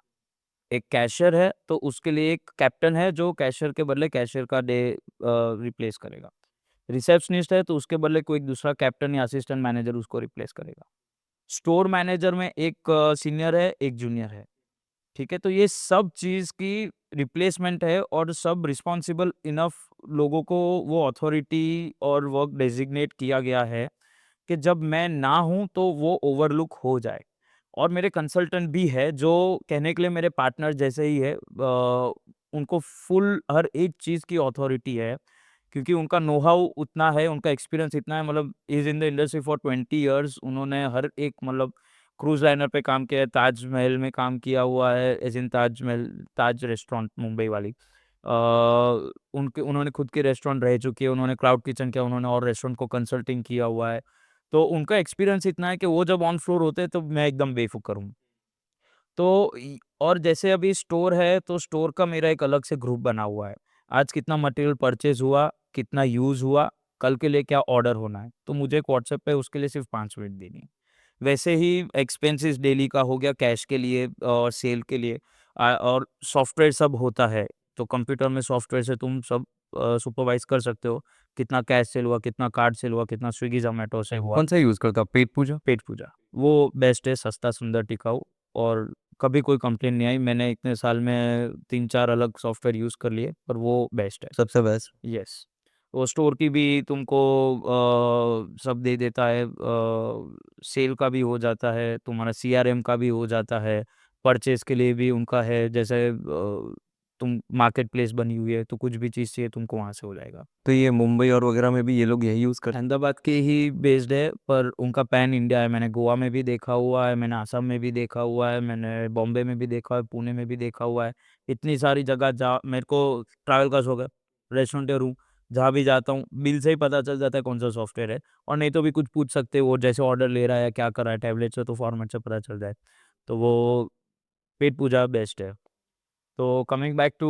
एक कैशियर है, तो उसके लिए एक कैप्टन है, जो कैशियर के बदले कैशियर का रिप्लेस करेगा। रिसेप्शनिस्ट है, तो उसके बदले कोई दूसरा कैप्टन या असिस्टेंट मैनेजर उसको रिप्लेस करेगा। स्टोर मैनेजर में एक सीनियर है, एक जूनियर है, ठीक है? तो ये सब चीज़ की रिप्लेसमेंट है, और सब रिस्पॉन्सिबल इनफ लोगों को वो अथॉरिटी और वर्क डेज़िग्नेट किया गया है कि जब मैं ना हूँ तो वो ओवरलुक हो जाए। और मेरे कंसल्टेंट भी है, जो कहने के लिए मेरे पार्टनर जैसे ही है, उनको फुल हर एक चीज़ की अथॉरिटी है, क्योंकि उनका नो हाउ उतना है, उनका एक्सपीरियंस इतना है, मतलब is in the industry for 20 years. उन्होंने हर एक, मतलब क्रूज़ लाइनर पे काम किया है, ताजमहल में काम किया हुआ है, as in Taj Mahal, Taj restaurant Mumbai वाली। उनके उन्होंने खुद की रेस्टोरेंट रह चुकी है, उन्होंने क्लाउड किचन किया, उन्होंने और रेस्टोरेंट को कंसल्टिंग किया हुआ है। तो उनका एक्सपीरियंस इतना है कि वो जब ऑन फ्लोर होते हैं तो मैं एकदम बेफ़िक्र हूँ। तो और जैसे अभी स्टोर है, तो स्टोर का मेरा एक अलग से ग्रुप बना हुआ है। आज कितना मटेरियल परचेज़ हुआ, कितना यूज़ हुआ, कल के लिए क्या ऑर्डर होना है, तो मुझे एक व्हाट्सएप पे उसके लिए सिर्फ़ 5 मिनट देनी है। वैसे ही एक्सपेंसेस डेली का हो गया कैश के लिए और सेल के लिए, और सॉफ्टवेयर सब होता है, तो कंप्यूटर में सॉफ्टवेयर से तुम सब सुपरवाइज़ कर सकते हो, कितना कैश सेल हुआ, कितना कार्ड सेल हुआ, कितना स्विगी, ज़ोमैटो से हुआ। कौन-सा यूज़ करते हो आप? पेट पूजा? पेट पूजा, वो बेस्ट है, सस्ता, सुंदर, टिकाऊ, और कभी कोई कंप्लेंट नहीं आई। मैंने इतने साल में 3-4 अलग सॉफ्टवेयर यूज़ कर लिए, पर वो बेस्ट है। सबसे बेस्ट? यस, वो स्टोर की भी तुमको सब दे देता है, सेल का भी हो जाता है, तुम्हारा सीआरएम का भी हो जाता है, परचेज़ के लिए भी उनका है, जैसे तुम मार्केट प्लेस बनी हुई है, तो कुछ भी चीज़ चाहिए तुमको वहाँ से हो जाएगा। तो ये मुंबई और वगैरह में भी ये लोग यही यूज़ करते अहमदाबाद के ही बेस्ड है, पर उनका पैन इंडिया है। मैंने गोवा में भी देखा हुआ है, मैंने असम में भी देखा हुआ है, मैंने बॉम्बे में भी देखा है, पुणे में भी देखा हुआ है। इतनी सारी जगह जहाँ मेरे को ट्रैवल का शौक है, रेस्टोरेंटर हूँ, जहाँ भी जाता हूँ, बिल से ही पता चल जाता है कौन-सा सॉफ्टवेयर है, और नहीं तो भी कुछ पूछ सकते हो, जैसे ऑर्डर ले रहा है या क्या कर रहा है, टैबलेट से तो फॉर्मेट से पता चल जाए। तो वो पेट पूजा बेस्ट है। तो कमिंग बैक टू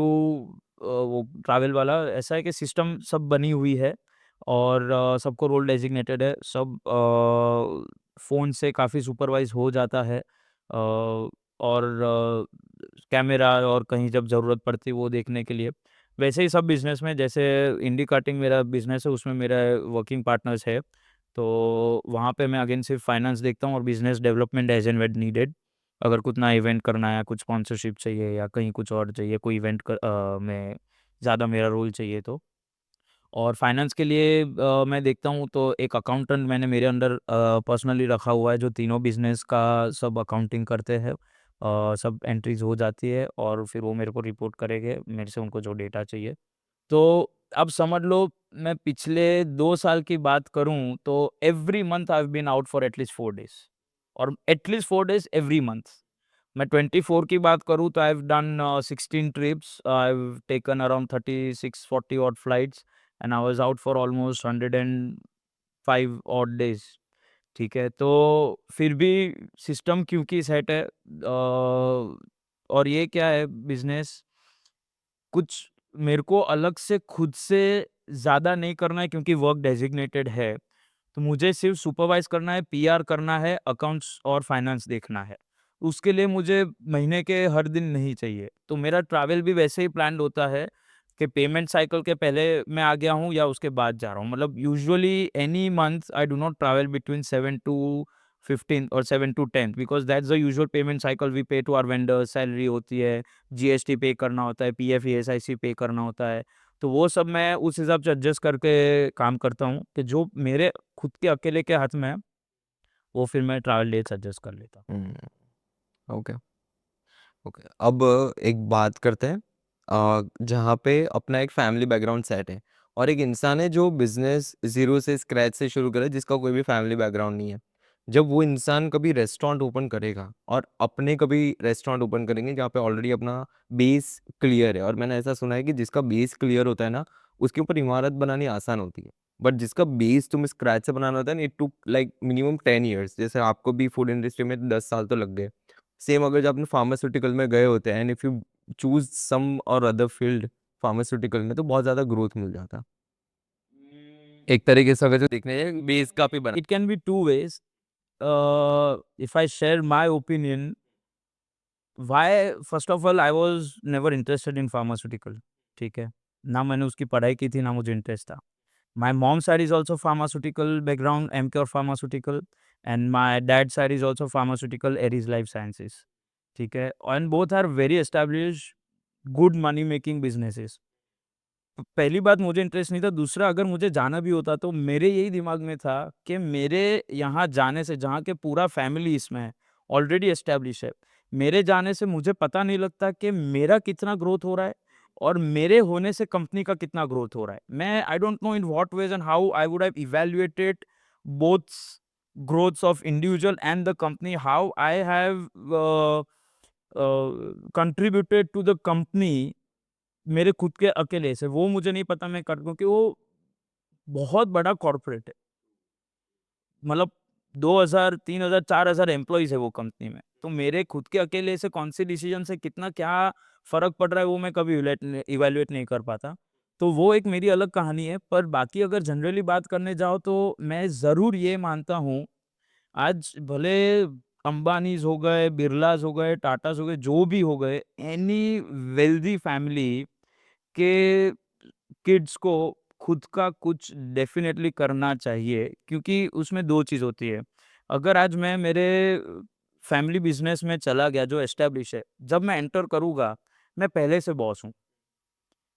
वो ट्रैवल वाला, ऐसा है कि सिस्टम सब बनी हुई है और सबको रोल डेज़िग्नेटेड है। सब फ़ोन से काफ़ी सुपरवाइज़ हो जाता है। और कैमरा और कहीं जब ज़रूरत पड़ती है वो देखने के लिए। वैसे ही सब बिज़नेस में, जैसे इंडी कार्टिंग मेरा बिज़नेस है, उसमें मेरा वर्किंग पार्टनर्स है। तो वहाँ पे मैं अगेन सिर्फ़ फाइनेंस देखता हूँ और business development as and when needed. अगर कुछ नया इवेंट करना है, कुछ स्पॉन्सरशिप चाहिए या कहीं कुछ और चाहिए, कोई इवेंट में ज़्यादा मेरा रोल चाहिए तो। और फाइनेंस के लिए मैं देखता हूँ तो एक अकाउंटेंट मैंने मेरे अंडर पर्सनली रखा हुआ है, जो तीनों बिज़नेस का सब अकाउंटिंग करते हैं। सब एंट्रीज़ हो जाती है और फिर वो मेरे को रिपोर्ट करेंगे, मेरे से उनको जो डेटा चाहिए। तो अब समझ लो, मैं पिछले 2 साल की बात करूँ तो every month I have been out for at least 4 days, और एटलीस्ट 4 डेज़ एवरी मंथ। मैं 24 की बात करूँ तो I have done 16 trips, I have taken around 36-40 odd flights and I was out for almost 105 odd days. ठीक है? तो फिर भी सिस्टम क्योंकि सेट है, और ये क्या है बिज़नेस, कुछ मेरे को अलग से खुद से ज़्यादा नहीं करना है क्योंकि वर्क डेज़िग्नेटेड है। तो मुझे सिर्फ़ सुपरवाइज़ करना है, पीआर करना है, अकाउंट्स और फाइनेंस देखना है। उसके लिए मुझे महीने के हर दिन नहीं चाहिए। तो मेरा ट्रैवल भी वैसे ही प्लान्ड होता है कि पेमेंट साइकिल के पहले मैं आ गया हूँ या उसके बाद जा रहा हूँ। मतलब usually any month I do not travel between 7 to 15 और 7 to 10, because that's the usual payment cycle we pay to our vendors, salary होती है, जीएसटी पे करना होता है, पीएफ, ईएसआईसी पे करना होता है। तो वो सब मैं उस हिसाब से एडजस्ट करके काम करता हूँ कि जो मेरे खुद के अकेले के हाथ में है, वो फिर मैं ट्रैवल डेट्स एडजस्ट कर लेता हूँ। हुँ, ओके, ओके। अब एक बात करते हैं जहाँ पे अपना एक फैमिली बैकग्राउंड सेट है और एक इंसान है जो बिज़नेस ज़ीरो से स्क्रैच से शुरू करे जिसका कोई भी फैमिली बैकग्राउंड नहीं है। जब वो इंसान कभी रेस्टोरेंट ओपन करेगा और अपने कभी रेस्टोरेंट ओपन करेंगे जहाँ पे ऑलरेडी अपना बेस क्लियर है और मैंने ऐसा सुना है कि जिसका बेस क्लियर होता है ना, उसके ऊपर इमारत बनानी आसान होती है। बट जिसका बेस तुम स्क्रैच से बनाना होता है ना, it took like minimum 10 years. जैसे आपको भी फूड इंडस्ट्री में 10 साल तो लग गए। सेम अगर जब आपने फार्मास्यूटिकल में गए होते हैं एंड इफ यू चूज़ सम और अदर फील्ड फार्मास्यूटिकल में तो बहुत ज़्यादा ग्रोथ मिल जाता। एक तरीके से अगर जो देखने जाए बेस काफ़ी बना। It can be two ways. If I share my opinion, why, first of all, I was never interested in pharmaceutical. ठीक है? ना मैंने उसकी पढ़ाई की थी, ना मुझे इंटरेस्ट था। My mom's side is also pharmaceutical background, MCure Pharmaceutical, and my dad's side is also pharmaceutical, Aries Life Sciences. ठीक है? And both are very established, good money making businesses. पहली बात, मुझे इंटरेस्ट नहीं था। दूसरा, अगर मुझे जाना भी होता तो मेरे यही दिमाग में था कि मेरे यहाँ जाने से, जहाँ के पूरा फैमिली इसमें है, ऑलरेडी एस्टेब्लिश है, मेरे जाने से मुझे पता नहीं लगता कि मेरा कितना ग्रोथ हो रहा है और मेरे होने से कंपनी का कितना ग्रोथ हो रहा है। मैं I don't know in what ways and how I would have evaluated both growths of individual and the company, how I have contributed to the company मेरे खुद के अकेले से, वो मुझे नहीं पता मैं कर, क्योंकि वो बहुत बड़ा कॉर्पोरेट है। मतलब 2000, 3000, 4000 एम्प्लॉइज़ है वो कंपनी में। तो मेरे खुद के अकेले से कौन से डिसीज़न से कितना क्या फ़र्क पड़ रहा है, वो मैं कभी इवैल्यूएट नहीं कर पाता। तो वो एक मेरी अलग कहानी है। पर बाकी अगर जनरली बात करने जाओ तो मैं ज़रूर ये मानता हूँ, आज भले अंबानीज़ हो गए, बिरलाज़ हो गए, टाटाज़ हो गए, जो भी हो गए, एनी वेल्दी फैमिली के किड्स को खुद का कुछ डेफ़िनेटली करना चाहिए, क्योंकि उसमें 2 चीज़ होती है। अगर आज मैं मेरे फैमिली बिज़नेस में चला गया जो एस्टेब्लिश है, जब मैं एंटर करूँगा, मैं पहले से बॉस हूँ।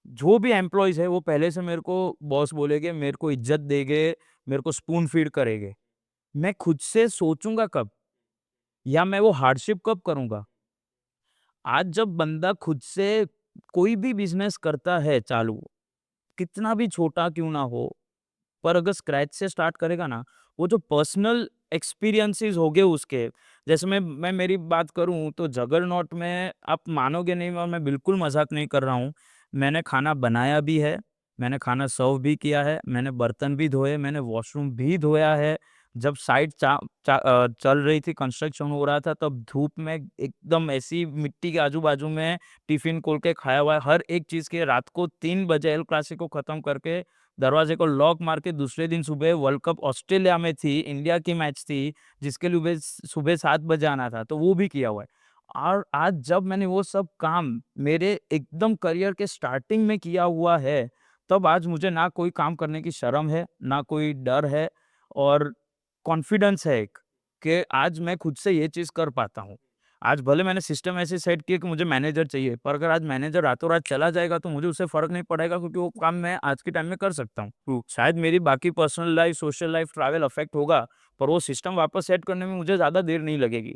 जो भी एम्प्लॉइज़ है वो पहले से मेरे को बॉस बोलेंगे, मेरे को इज़्ज़त देंगे, मेरे को स्पून फीड करेंगे। मैं खुद से सोचूँगा कब, या मैं वो हार्डशिप कब करूँगा? आज जब बंदा खुद से कोई भी बिज़नेस करता है चालू, कितना भी छोटा क्यों ना हो, पर अगर स्क्रैच से स्टार्ट करेगा ना, वो जो पर्सनल एक्सपीरियंसेस होंगे उसके, जैसे मैं मेरी बात करूँ तो जगरनॉट में आप मानोगे नहीं, और मैं बिल्कुल मज़ाक नहीं कर रहा हूँ। मैंने खाना बनाया भी है, मैंने खाना सर्व भी किया है, मैंने बर्तन भी धोए, मैंने वॉशरूम भी धोया है, जब साइट चल रही थी, कंस्ट्रक्शन हो रहा था, तब धूप में एकदम ऐसी मिट्टी के आजू-बाजू में टिफ़िन खोल के खाया हुआ है, हर एक चीज़ के रात को 3 बजे एल क्लासिको खत्म करके दरवाजे को लॉक मार के दूसरे दिन सुबह वर्ल्ड कप ऑस्ट्रेलिया में थी, इंडिया की मैच थी, जिसके लिए सुबह 7 बजे आना था, तो वो भी किया हुआ है। और आज जब मैंने वो सब काम मेरे एकदम करियर के स्टार्टिंग में किया हुआ है, तब आज मुझे ना कोई काम करने की शर्म है, ना कोई डर है और कॉन्फिडेंस है एक, कि आज मैं खुद से ये चीज़ कर पाता हूँ। आज भले मैंने सिस्टम ऐसे सेट किए कि मुझे मैनेजर चाहिए, पर अगर आज मैनेजर रातों-रात चला जाएगा तो मुझे उससे फ़र्क नहीं पड़ेगा क्योंकि वो काम मैं आज के टाइम में कर सकता हूँ। शायद मेरी बाकी personal life, social life, travel affect होगा, पर वो सिस्टम वापस सेट करने में मुझे ज़्यादा देर नहीं लगेगी।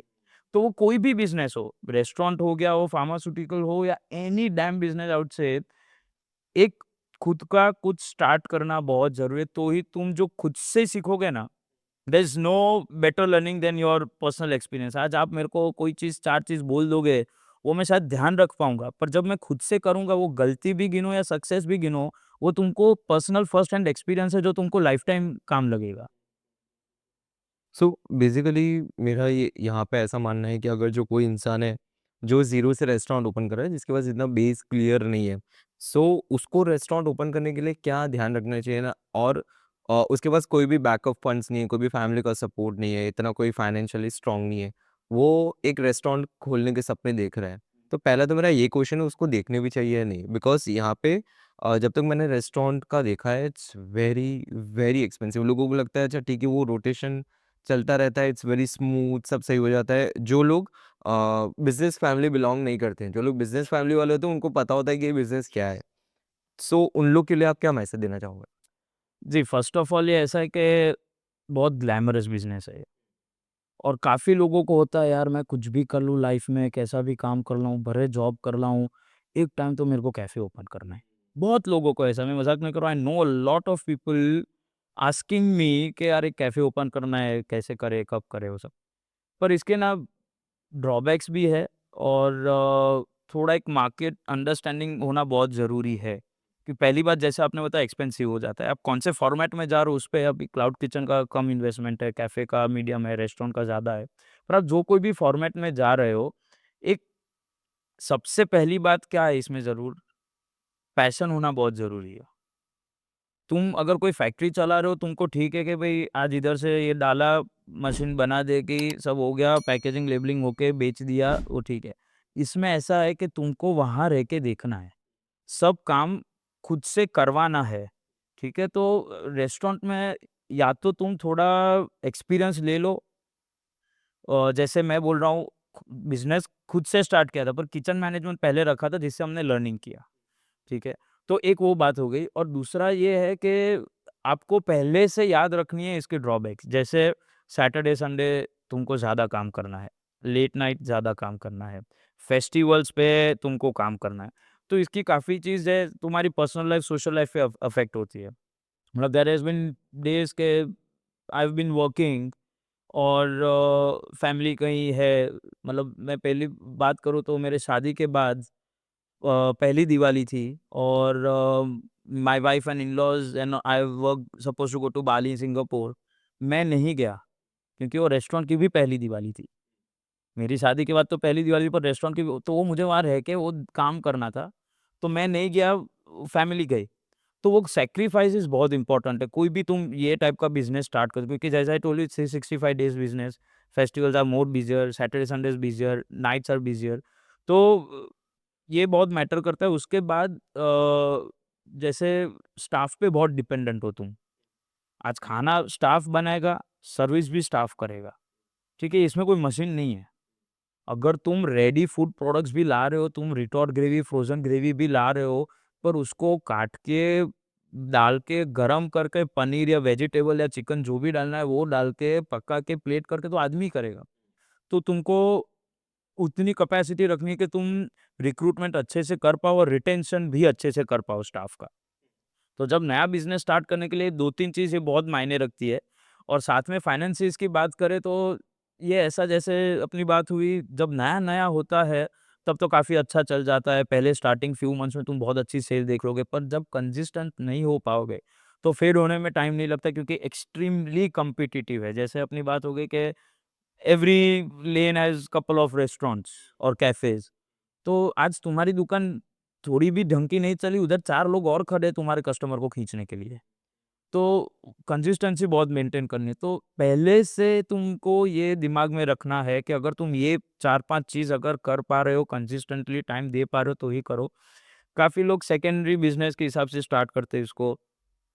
तो वो कोई भी बिज़नेस हो, रेस्टोरेंट हो गया हो, फार्मास्यूटिकल हो या any damn business I would say, एक खुद का कुछ स्टार्ट करना बहुत ज़रूरी है, तो ही तुम जो खुद से सीखोगे ना, there is no better learning than your personal experience. आज आप मेरे को कोई चीज़ 4 चीज़ बोल दोगे, वो मैं शायद ध्यान रख पाऊँगा, पर जब मैं खुद से करूँगा, वो गलती भी गिनो या सक्सेस भी गिनो, वो तुमको पर्सनल फर्स्ट हैंड एक्सपीरियंस है जो तुमको लाइफ टाइम काम लगेगा। सो बेसिकली मेरा ये यहाँ पे ऐसा मानना है कि अगर जो कोई इंसान है, जो ज़ीरो से रेस्टोरेंट ओपन कर रहा है, जिसके पास इतना बेस क्लियर नहीं है, सो उसको रेस्टोरेंट ओपन करने के लिए क्या ध्यान रखना चाहिए ना, और उसके पास कोई भी बैकअप फंड्स नहीं है, कोई भी फैमिली का सपोर्ट नहीं है, इतना कोई फाइनेंशियली स्ट्रांग नहीं है, वो एक रेस्टोरेंट खोलने के सपने देख रहा है। तो पहला तो मेरा ये क्वेश्चन है, उसको देखने भी चाहिए या नहीं? बिकॉज़ यहाँ पे जब तक मैंने रेस्टोरेंट का देखा है, इट्स वेरी, वेरी एक्सपेंसिव। लोगों को लगता है अच्छा ठीक है, वो रोटेशन चलता रहता है, इट्स वेरी स्मूथ, सब सही हो जाता है। जो लोग बिज़नेस फैमिली बिलॉन्ग नहीं करते हैं, जो लोग बिज़नेस फैमिली वाले होते हैं, उनको पता होता है कि ये बिज़नेस क्या है। सो उन लोग के लिए आप क्या मैसेज देना चाहोगे? जी, फर्स्ट ऑफ ऑल ये ऐसा है कि बहुत ग्लैमरस बिज़नेस है ये और काफ़ी लोगों को होता है यार मैं कुछ भी कर लूँ लाइफ़ में, कैसा भी काम कर लूँ, भले जॉब कर लूँ, एक टाइम तो मेरे को कैफ़े ओपन करना है। बहुत लोगों को ऐसा मैं मज़ाक नहीं कर रहा हूँ, I know a lot of people asking me कि यार एक कैफ़े ओपन करना है, कैसे करें, कब करें वो सब। पर इसके ना ड्रॉबैक्स भी है और थोड़ा एक मार्केट अंडरस्टैंडिंग होना बहुत ज़रूरी है। कि पहली बात जैसे आपने बताया एक्सपेंसिव हो जाता है। आप कौन से फॉर्मेट में जा रहे हो उस पे अभी क्लाउड किचन का कम इन्वेस्टमेंट है, कैफ़े का मीडियम है, रेस्टोरेंट का ज़्यादा है। पर आप जो कोई भी फॉर्मेट में जा रहे हो, एक सबसे पहली बात क्या है इसमें ज़रूर, पैशन होना बहुत ज़रूरी है। तुम अगर कोई फैक्ट्री चला रहे हो तुमको ठीक है कि भई आज इधर से ये डाला, मशीन बना देगी, सब हो गया, पैकेजिंग, लेबलिंग होके बेच दिया, वो ठीक है। इसमें ऐसा है कि तुमको वहाँ रह के देखना है, सब काम खुद से करवाना है, ठीक है? तो रेस्टोरेंट में या तो तुम थोड़ा एक्सपीरियंस ले लो जैसे मैं बोल रहा हूँ बिज़नेस खुद से स्टार्ट किया था पर किचन मैनेजमेंट पहले रखा था जिससे हमने लर्निंग किया। ठीक है? तो एक वो बात हो गई और दूसरा ये है कि आपको पहले से याद रखनी है इसके ड्रॉबैक्स। जैसे सैटरडे, संडे तुमको ज़्यादा काम करना है, लेट नाइट ज़्यादा काम करना है, फेस्टिवल्स पे तुमको काम करना है। तो इसकी काफ़ी चीज़ है, तुम्हारी पर्सनल लाइफ़, सोशल लाइफ़ पे अफ़ेक्ट होती है। मतलब देयर हैज़ बीन डेज़ के आई हैव बीन वर्किंग और फैमिली कहीं है मतलब मैं पहली बात करूँ तो मेरे शादी के बाद पहली दिवाली थी और my wife and in-laws and I work supposed to go to Bali, Singapore. मैं नहीं गया क्योंकि वो रेस्टोरेंट की भी पहली दिवाली थी। मेरी शादी के बाद तो पहली दिवाली पर रेस्टोरेंट की तो वो मुझे वहाँ रह के वो काम करना था, तो मैं नहीं गया, फैमिली गई। तो वो सैक्रिफाइसेस बहुत इम्पोर्टेंट है। कोई भी तुम ये टाइप का बिज़नेस स्टार्ट करो क्योंकि जैसे I told you 365 days business, festivals are more busier, Saturday Sundays busier, nights are busier. तो ये बहुत मैटर करता है। उसके बाद जैसे स्टाफ पे बहुत डिपेंडेंट हो तुम। आज खाना स्टाफ बनाएगा, सर्विस भी स्टाफ करेगा, ठीक है? इसमें कोई मशीन नहीं है। अगर तुम रेडी फूड प्रोडक्ट्स भी ला रहे हो, तुम रिटॉर्ट ग्रेवी, फ्रोज़न ग्रेवी भी ला रहे हो, पर उसको काट के, डाल के, गरम करके पनीर या वेजिटेबल या चिकन जो भी डालना है वो डाल के, पका के, प्लेट करके तो आदमी करेगा। तो तुमको उतनी कैपेसिटी रखनी है कि तुम रिक्रूटमेंट अच्छे से कर पाओ और रिटेंशन भी अच्छे से कर पाओ स्टाफ का। तो जब नया बिज़नेस स्टार्ट करने के लिए 2-3 चीज़ें बहुत मायने रखती है और साथ में फाइनेंसिस की बात करें तो ये ऐसा जैसे अपनी बात हुई जब नया-नया होता है तब तो काफ़ी अच्छा चल जाता है। पहले स्टार्टिंग फ्यू मंथ्स में तुम बहुत अच्छी सेल देख लोगे पर जब कंसिस्टेंट नहीं हो पाओगे तो फेड होने में टाइम नहीं लगता क्योंकि एक्सट्रीमली कॉम्पिटिटिव है। जैसे अपनी बात हो गई कि every lane has couple of restaurants और कैफ़ेज़। तो आज तुम्हारी दुकान थोड़ी भी ढंग की नहीं चली, उधर 4 लोग और खड़े हैं तुम्हारे कस्टमर को खींचने के लिए। तो कंसिस्टेंसी बहुत मेंटेन करनी है। तो पहले से तुमको ये दिमाग में रखना है कि अगर तुम ये 4-5 चीज़ अगर कर पा रहे हो, कंसिस्टेंटली टाइम दे पा रहे हो तो ही करो। काफ़ी लोग सेकेंडरी बिज़नेस के हिसाब से स्टार्ट करते हैं इसको,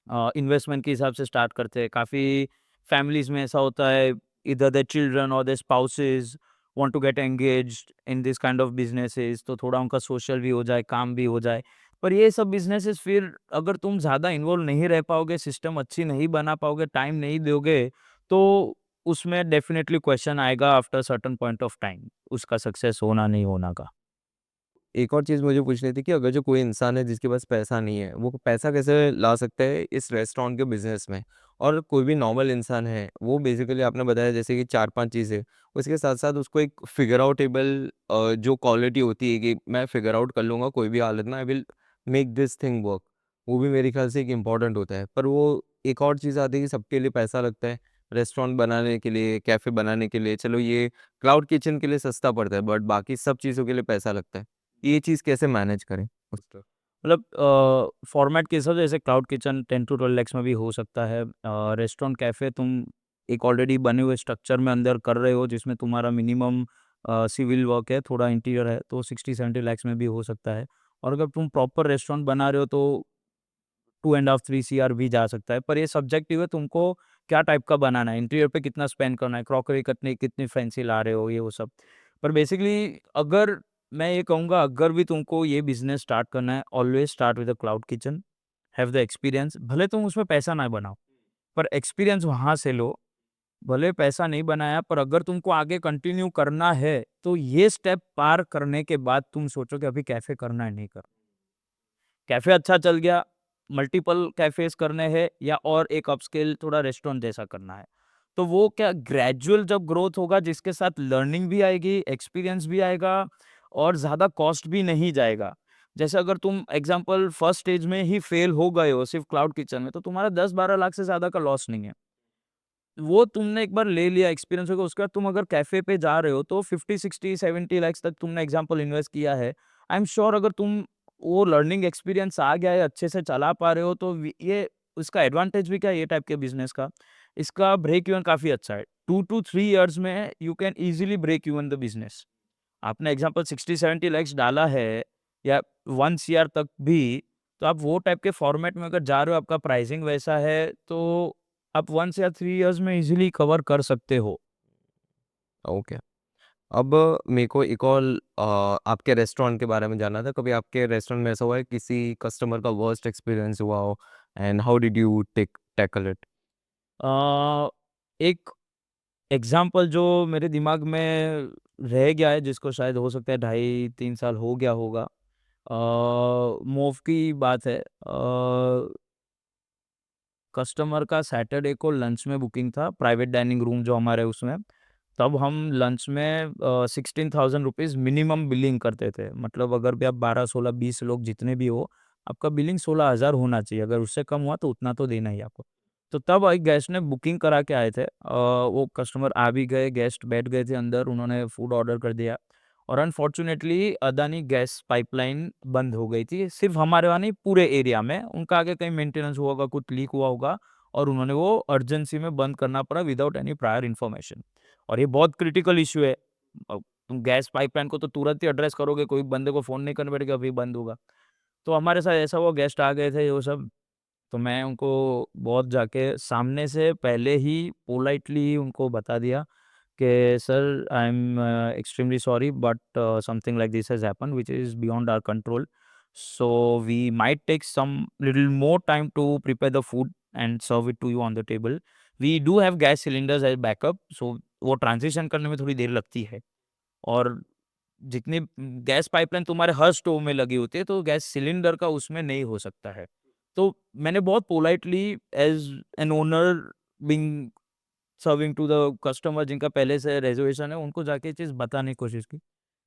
इन्वेस्टमेंट के हिसाब से स्टार्ट करते हैं। काफ़ी फैमिलीज़ में ऐसा होता है, ईदर देयर चिल्ड्रन और their spouses want to get engaged in this kind of businesses, तो थोड़ा उनका सोशल भी हो जाए, काम भी हो जाए। पर ये सब बिज़नेसेस फिर अगर तुम ज़्यादा इन्वॉल्व नहीं रह पाओगे, सिस्टम अच्छी नहीं बना पाओगे, टाइम नहीं दोगे, तो उसमें डेफ़िनेटली क्वेश्चन आएगा after certain point of time, उसका सक्सेस होना नहीं होना का। एक और चीज़ मुझे पूछनी थी कि अगर जो कोई इंसान है जिसके पास पैसा नहीं है, वो पैसा कैसे ला सकता है इस रेस्टोरेंट के बिज़नेस में? और कोई भी नॉर्मल इंसान है, वो बेसिकली आपने बताया जैसे कि 4-5 चीज़ें, उसके साथ-साथ उसको एक फिगर आउटेबल जो क्वालिटी होती है कि मैं फिगर आउट कर लूँगा कोई भी हालत में, I will make this thing work, वो भी मेरे ख्याल से एक इम्पोर्टेंट होता है। पर वो एक और चीज़ आती है कि सबके लिए पैसा लगता है, रेस्टोरेंट बनाने के लिए, कैफ़े बनाने के लिए, चलो ये क्लाउड किचन के लिए सस्ता पड़ता है, बट बाकी सब चीज़ों के लिए पैसा लगता है। ये चीज़ कैसे मैनेज करें? उसका मतलब फॉर्मेट के हिसाब से जैसे क्लाउड किचन 10 टू 12 लैक्स में भी हो सकता है। रेस्टोरेंट कैफ़े तुम एक ऑलरेडी बने हुए स्ट्रक्चर में अंदर कर रहे हो जिसमें तुम्हारा मिनिमम सिविल वर्क है, थोड़ा इंटीरियर है, तो 60-70 लैक्स में भी हो सकता है। और अगर तुम प्रॉपर रेस्टोरेंट बना रहे हो तो 2 एंड हाफ 3 सीआर भी जा सकता है। पर ये सब्जेक्टिव है, तुमको क्या टाइप का बनाना है, इंटीरियर पे कितना स्पेंड करना है, क्रॉकरी कितनी कितनी फैंसी ला रहे हो, ये वो सब। पर बेसिकली अगर मैं ये कहूँगा, अगर भी तुमको ये बिज़नेस स्टार्ट करना है, always start with a cloud kitchen, have the experience. भले तुम उसमें पैसा ना बनाओ, पर एक्सपीरियंस वहाँ से लो। भले पैसा नहीं बनाया, पर अगर तुमको आगे कंटिन्यू करना है, तो ये स्टेप पार करने के बाद तुम सोचो कि अभी कैफ़े करना है, नहीं करना। कैफ़े अच्छा चल गया, मल्टीपल कैफ़ेज़ करने हैं या और एक अपस्केल थोड़ा रेस्टोरेंट जैसा करना है। तो वो क्या ग्रेजुअल जब ग्रोथ होगा जिसके साथ लर्निंग भी आएगी, एक्सपीरियंस भी आएगा और ज़्यादा कॉस्ट भी नहीं जाएगा। जैसे अगर तुम एग्ज़ाम्पल फर्स्ट स्टेज में ही फेल हो गए हो सिर्फ़ क्लाउड किचन में, तो तुम्हारा 10-12 लाख से ज़्यादा का लॉस नहीं है। वो तुमने एक बार ले लिया, एक्सपीरियंस हो गया, उसके बाद तुम अगर कैफ़े पे जा रहे हो तो 50, 60, 70 लैक्स तक तुमने एग्ज़ाम्पल इन्वेस्ट किया है। आई एम श्योर अगर तुम वो लर्निंग एक्सपीरियंस आ गया है, अच्छे से चला पा रहे हो तो वी ये उसका एडवांटेज भी क्या है ये टाइप के बिज़नेस का, इसका ब्रेक इवन काफ़ी अच्छा है। 2 टू 3 इयर्स में you can easily break even the business. आपने एग्ज़ाम्पल 60-70 लैक्स डाला है या 1 सीआर तक भी, तो आप वो टाइप के फॉर्मेट में अगर जा रहे हो, आपका प्राइसिंग वैसा है, तो आप 1 से या 3 इयर्स में ईज़िली कवर कर सकते हो। ओके। अब मेरे को एक और आपके रेस्टोरेंट के बारे में जानना था। कभी आपके रेस्टोरेंट में ऐसा हुआ है किसी कस्टमर का वर्स्ट एक्सपीरियंस हुआ हो and how did you tackle it? Uh, एक एग्ज़ाम्पल जो मेरे दिमाग में रह गया है, जिसको शायद हो सकता है ढाई 3 साल हो गया होगा। मोव की बात है। कस्टमर का सैटरडे को लंच में बुकिंग था, प्राइवेट डाइनिंग रूम जो हमारे उसमें। तब हम लंच में 16,000 रुपीज़ मिनिमम बिलिंग करते थे। मतलब अगर भी आप 12, 16, 20 लोग जितने भी हो, आपका बिलिंग 16,000 होना चाहिए। अगर उससे कम हुआ तो उतना तो देना ही है आपको। तो तब एक गेस्ट ने बुकिंग करा के आए थे। वो कस्टमर आ भी गए, गेस्ट बैठ गए थे अंदर, उन्होंने फूड ऑर्डर कर दिया और अनफॉर्च्यूनेटली अदानी गैस पाइपलाइन बंद हो गई थी। सिर्फ़ हमारे वहाँ नहीं, पूरे एरिया में। उनका आगे कहीं मेंटेनेंस हुआ होगा, कुछ लीक हुआ होगा और उन्होंने वो अर्जेंसी में बंद करना पड़ा विदाउट एनी प्रायर इन्फॉर्मेशन। और ये बहुत क्रिटिकल इश्यू है। तुम गैस पाइपलाइन को तो तुरंत ही एड्रेस करोगे, कोई बंदे को फ़ोन नहीं करना पड़ेगा, अभी बंद होगा। तो हमारे साथ ऐसा हुआ, गेस्ट आ गए थे वो सब, तो मैं उनको बहुत जाके सामने से पहले ही पोलाइटली उनको बता दिया कि sir I am extremely sorry but something like this has happened which is beyond our control. So we might take some little more time to prepare the food and serve it to you on the table. We do have gas cylinders as backup, so वो ट्रांज़िशन करने में थोड़ी देर लगती है। और जितनी गैस पाइपलाइन तुम्हारे हर स्टोव में लगी होती है, तो गैस सिलेंडर का उसमें नहीं हो सकता है। तो मैंने बहुत politely as an owner being serving to the customer जिनका पहले से रिज़र्वेशन है, उनको जाके ये चीज़ बताने की कोशिश की।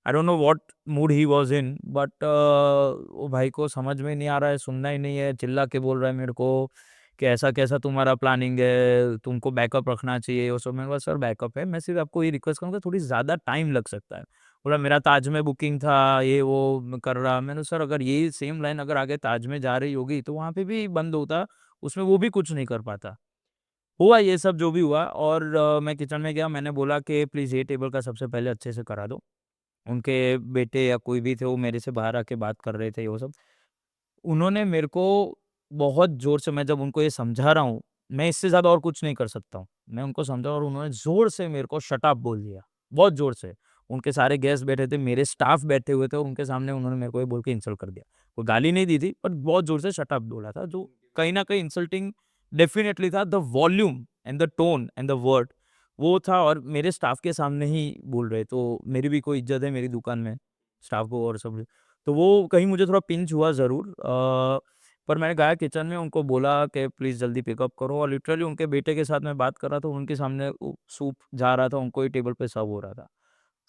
आई don't know what mood he was in but वो भाई को समझ में नहीं आ रहा है, सुनना ही नहीं है, चिल्ला के बोल रहा है मेरे को कि ऐसा कैसा तुम्हारा प्लानिंग है, तुमको बैकअप रखना चाहिए वो सब। मैंने बोला सर बैकअप है, मैं सिर्फ आपको ये रिक्वेस्ट करूँगा थोड़ी ज़्यादा टाइम लग सकता है। बोला मेरा ताज में बुकिंग था, ये वो मैं कर रहा। मैंने सर अगर यही सेम लाइन अगर आगे ताज में जा रही होगी तो वहाँ पे भी बंद होता, उसमें वो भी कुछ नहीं कर पाता। हुआ ये सब जो भी हुआ और मैं किचन में गया, मैंने बोला कि प्लीज़ ये टेबल का सबसे पहले अच्छे से करा दो। उनके बेटे या कोई भी थे वो मेरे से बाहर आके बात कर रहे थे वो सब। उन्होंने मेरे को बहुत ज़ोर से, मैं जब उनको ये समझा रहा हूँ, मैं इससे ज़्यादा और कुछ नहीं कर सकता हूँ। मैं उनको समझा और उन्होंने ज़ोर से मेरे को शट अप बोल दिया, बहुत ज़ोर से। उनके सारे गेस्ट बैठे थे, मेरे स्टाफ बैठे हुए थे और उनके सामने उन्होंने मेरे को ये बोल के इंसल्ट कर दिया। कोई गाली नहीं दी थी, पर बहुत ज़ोर से शट अप बोला था, जो कहीं न कहीं इंसल्टिंग डेफ़िनिटली था। The volume and the tone and the word वो था और मेरे स्टाफ के सामने ही बोल रहे, तो मेरी भी कोई इज़्ज़त है मेरी दुकान में, स्टाफ को और सब। तो वो कहीं मुझे थोड़ा पिंच हुआ ज़रूर, पर मैंने गया किचन में उनको बोला कि प्लीज़ जल्दी पिकअप करो और लिटरली उनके बेटे के साथ मैं बात कर रहा था, उनके सामने सूप जा रहा था, उनको ही टेबल पे सर्व हो रहा था।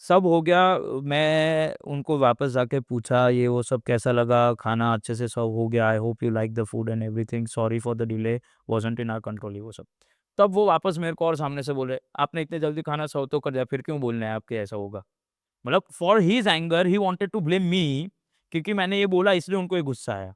सब हो गया, मैं उनको वापस जाके पूछा ये वो सब कैसा लगा, खाना अच्छे से सर्व हो गया, I hope you like the food and everything, sorry for the delay, wasn't in our control, ये वो सब। तब वो वापस मेरे को और सामने से बोले, आपने इतने जल्दी खाना सर्व तो कर दिया, फिर क्यों बोल रहे हैं आपके ऐसा होगा? मतलब for his anger he wanted to blame me, क्योंकि मैंने ये बोला इसलिए उनको ये गुस्सा आया।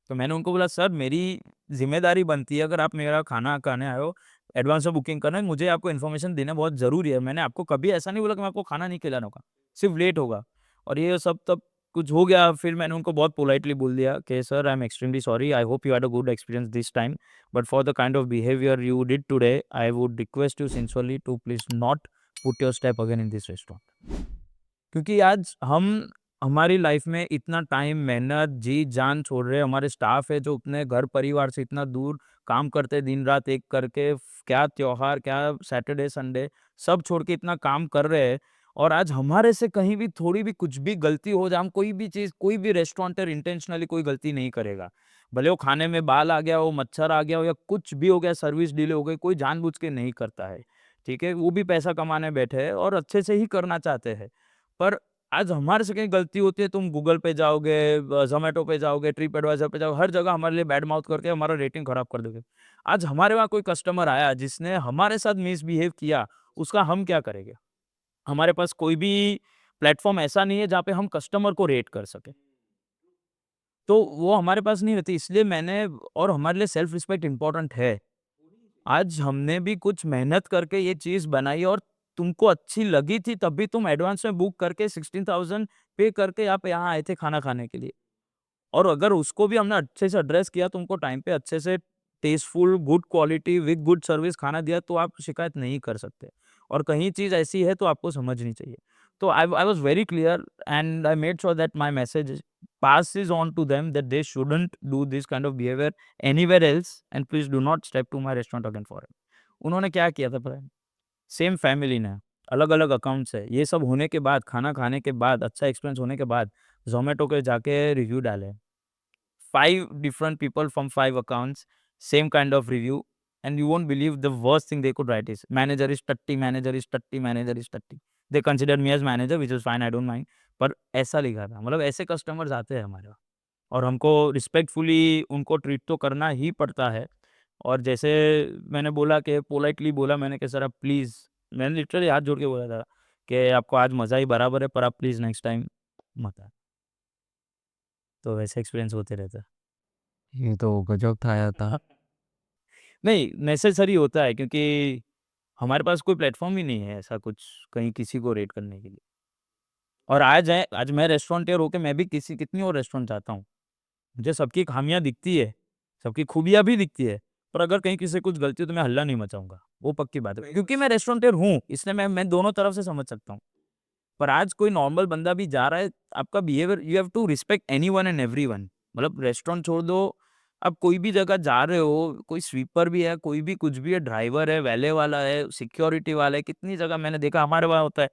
तो मैंने उनको बोला सर मेरी ज़िम्मेदारी बनती है, अगर आप मेरा खाना खाने आए हो, एडवांस में बुकिंग करना है, मुझे आपको इन्फॉर्मेशन देना बहुत ज़रूरी है। मैंने आपको कभी ऐसा नहीं बोला कि मैं आपको खाना नहीं खिलाना होगा, सिर्फ़ लेट होगा। और ये सब तब कुछ हो गया, फिर मैंने उनको बहुत पोलाइटली बोल दिया कि sir I am extremely sorry, I hope you had a good experience this time, but for the kind of behaviour you did today, I would request you sincerely to please not put your step again in this restaurant. क्योंकि आज हम हमारी लाइफ में इतना टाइम, मेहनत, जी-जान छोड़ रहे हैं, हमारे स्टाफ है जो अपने घर परिवार से इतना दूर काम करते हैं दिन-रात एक करके, क्या त्योहार, क्या सैटरडे, संडे सब छोड़ के इतना काम कर रहे हैं और आज हमारे से कहीं भी थोड़ी भी कुछ भी गलती हो जाए, हम कोई भी चीज़, कोई भी रेस्टोरेंटर इंटेंशनली कोई गलती नहीं करेगा। भले वो खाने में बाल आ गया हो, मच्छर आ गया हो या कुछ भी हो गया, सर्विस डिले हो गई, कोई जानबूझ के नहीं करता है, ठीक है? वो भी पैसा कमाने बैठे हैं और अच्छे से ही करना चाहते हैं। पर आज हमारे से कहीं गलती होती है, तुम गूगल पे जाओगे, ज़ोमैटो पे जाओगे, ट्रिप एडवाइज़र पे जाओगे, हर जगह हमारे लिए बैड माउथ करके हमारा रेटिंग खराब कर दोगे। आज हमारे वहाँ कोई कस्टमर आया जिसने हमारे साथ मिसबिहेव किया, उसका हम क्या करेंगे? हमारे पास कोई भी प्लेटफ़ॉर्म ऐसा नहीं है जहाँ पे हम कस्टमर को रेट कर सकें। तो वो हमारे पास नहीं रहती, इसलिए मैंने, और हमारे लिए सेल्फ रिस्पेक्ट इम्पोर्टेंट है। आज हमने भी कुछ मेहनत करके ये चीज़ बनाई और तुमको अच्छी लगी थी तभी तुम एडवांस में बुक करके 16,000 पे करके आप यहाँ आए थे खाना खाने के लिए। और अगर उसको भी हमने अच्छे से एड्रेस किया, तुमको टाइम पे अच्छे से tasteful, good quality with good service खाना दिया तो आप शिकायत नहीं कर सकते। और कहीं चीज़ ऐसी है तो आपको समझनी चाहिए। तो I was very clear and I made sure that my message passes on to them that they shouldn't do this kind of behavior anywhere else and please do not step to my restaurant again for it. उन्होंने क्या किया था पता है? सेम फैमिली ने, अलग-अलग अकाउंट्स है। ये सब होने के बाद, खाना खाने के बाद, अच्छा एक्सपीरियंस होने के बाद, ज़ोमैटो के जाके रिव्यू डाले। 5 different people from 5 accounts, same kind of review, and you won't believe the worst thing they could write is manager is tutty, manager is tutty, manager is tutty. They considered me as manager, which is fine, I don't mind. पर ऐसा लिखा था, मतलब ऐसे कस्टमर्स आते हैं हमारे वहाँ और हमको रिस्पेक्टफुली उनको ट्रीट तो करना ही पड़ता है। और जैसे मैंने बोला कि पोलाइटली बोला मैंने कि सर आप प्लीज़, मैंने लिटरली हाथ जोड़ के बोला था कि आपको आज मज़ा ही बराबर है, पर आप प्लीज़ नेक्स्ट टाइम मत आना। तो वैसे एक्सपीरियंस होते रहता है। ये तो गज़ब था यार था। नहीं, नेसेसरी होता है क्योंकि हमारे पास कोई प्लेटफ़ॉर्म ही नहीं है ऐसा कुछ कहीं किसी को रेट करने के लिए। और आज मैं रेस्टोरेंटर होके मैं भी किसी कितनी और रेस्टोरेंट जाता हूँ। मुझे सबकी खामियाँ दिखती है, सबकी खूबियाँ भी दिखती है, पर अगर कहीं किसी से कुछ गलती हो तो मैं हल्ला नहीं मचाऊँगा, वो पक्की बात है। क्योंकि मैं रेस्टोरेंटर हूँ, इसलिए मैं दोनों तरफ से समझ सकता हूँ। पर आज कोई नॉर्मल बंदा भी जा रहा है, आपका behaviour you have to respect anyone and everyone. मतलब रेस्टोरेंट छोड़ दो, आप कोई भी जगह जा रहे हो, कोई स्वीपर भी है, कोई भी कुछ भी है, ड्राइवर है, वैले वाला है, सिक्योरिटी वाला है, कितनी जगह मैंने देखा हमारे वहाँ होता है।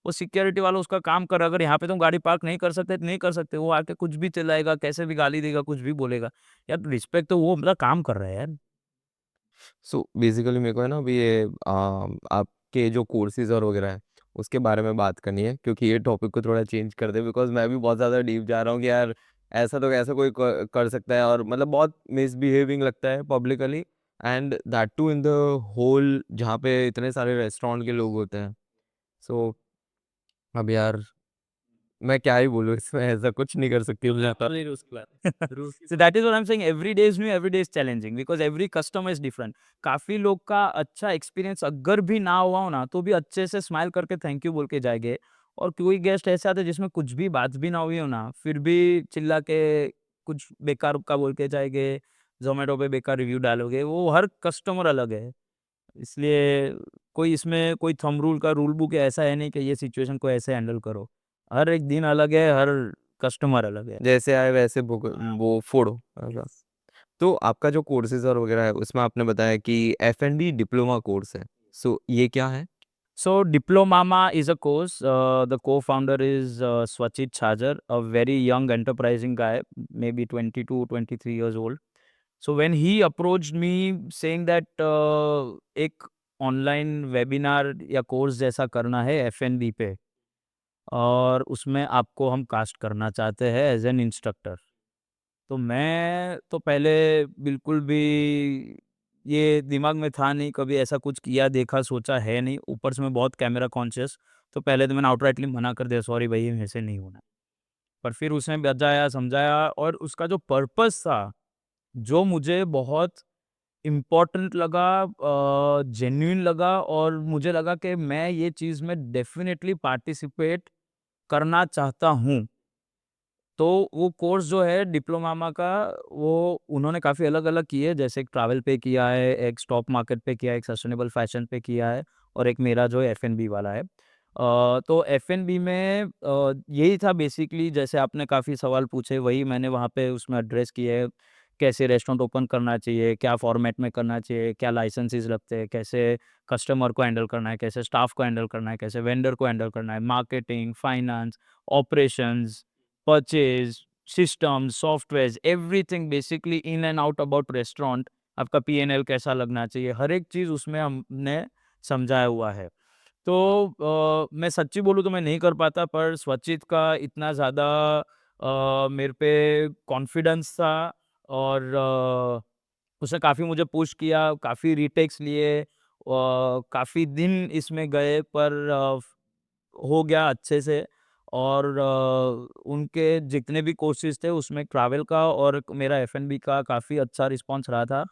वो सिक्योरिटी वाला उसका काम कर रहा है, अगर यहाँ पे तुम गाड़ी पार्क नहीं कर सकते, तो नहीं कर सकते। वो आके कुछ भी चिल्लाएगा, कैसे भी गाली देगा, कुछ भी बोलेगा। यार रिस्पेक्ट तो वो मतलब काम कर रहा है यार। सो बेसिकली मेरे को है ना अभी ये आपके जो कोर्सेज़ और वगैरह हैं, उसके बारे में बात करनी है क्योंकि ये टॉपिक को थोड़ा चेंज कर दें बिकॉज़ मैं भी बहुत ज़्यादा डीप जा रहा हूँ कि यार ऐसा तो कैसे कोई कर सकता है, और मतलब बहुत मिसबिहेविंग लगता है publicly, and that too in the whole जहाँ पे इतने सारे रेस्टोरेंट के लोग होते हैं। सो अब यार मैं क्या ही बोलूँ इसमें, ऐसा कुछ नहीं कर सकती मुझे लगता है। Absolutely rules के बाद। So that is what I'm saying, every day is new, every day is challenging because every customer is different. काफ़ी लोग का अच्छा एक्सपीरियंस अगर भी ना हुआ हो ना, तो भी अच्छे से स्माइल करके थैंक यू बोल के जाएँगे, और कोई गेस्ट ऐसे आते हैं जिसमें कुछ भी बात भी ना हुई हो ना, फिर भी चिल्ला के कुछ बेकार का बोल के जाएँगे, ज़ोमैटो पे बेकार रिव्यू डालोगे, वो हर कस्टमर अलग है। इसलिए कोई इसमें कोई थंब रूल का रूल बुक ऐसा है नहीं कि ये सिचुएशन को ऐसे हैंडल करो। हर एक दिन अलग है, हर कस्टमर अलग है। जैसे आए वैसे वो फोड़ो ऐसा। तो आपका जो कोर्सेज और वगैरह है उसमें आपने बताया कि F&B डिप्लोमा कोर्स है, सो ये क्या है? So Diplomama is a course. The co-founder is Swachit Chhajar, a very young enterprising guy, maybe 22, 23 years old. So when he approached me saying that एक ऑनलाइन वेबिनार या कोर्स जैसा करना है F&B पे, और उसमें आपको हम कास्ट करना चाहते हैं एज एन इंस्ट्रक्टर। तो मैं तो पहले बिल्कुल भी ये दिमाग में था नहीं, कभी ऐसा कुछ किया, देखा, सोचा है नहीं। ऊपर से मैं बहुत कैमरा कॉन्शियस, तो पहले तो मैंने आउटराइटली मना कर दिया, सॉरी भई मेरे से नहीं होना। पर फिर उसने बजाया, समझाया, और उसका जो पर्पस था, जो मुझे बहुत इम्पोर्टेंट लगा, जेन्युइन लगा, और मुझे लगा कि मैं ये चीज़ में डेफ़िनेटली पार्टिसिपेट करना चाहता हूँ। तो वो कोर्स जो है डिप्लोमामा का, वो उन्होंने काफ़ी अलग-अलग किए, जैसे एक ट्रैवल पे किया है, एक स्टॉक मार्केट पे किया है, एक सस्टेनेबल फैशन पे किया है, और एक मेरा जो एफ-एन-बी वाला है। तो एफ-एन-बी में यही था बेसिकली, जैसे आपने काफ़ी सवाल पूछे वही मैंने वहाँ पे उसमें एड्रेस किए है। कैसे रेस्टोरेंट ओपन करना चाहिए, क्या फॉर्मेट में करना चाहिए, क्या लाइसेंसेस लगते हैं, कैसे कस्टमर को हैंडल करना है, कैसे स्टाफ को हैंडल करना है, कैसे वेंडर को हैंडल करना है, marketing, finance, operations, purchase, system, softwares, everything basically in and out about restaurant, आपका पी&एल कैसा लगना चाहिए, हर एक चीज़ उसमें हमने समझाया हुआ है। तो मैं सच्ची बोलूँ तो मैं नहीं कर पाता, पर स्वचित का इतना ज़्यादा मेरे पे कॉन्फिडेंस था, और उसने काफ़ी मुझे पुश किया, काफ़ी रीटेक्स लिए, काफ़ी दिन इसमें गए, पर हो गया अच्छे से। और उनके जितने भी कोर्सेज़ थे उसमें ट्रैवल का और मेरा एफ-एन-बी का काफ़ी अच्छा रिस्पॉन्स रहा था।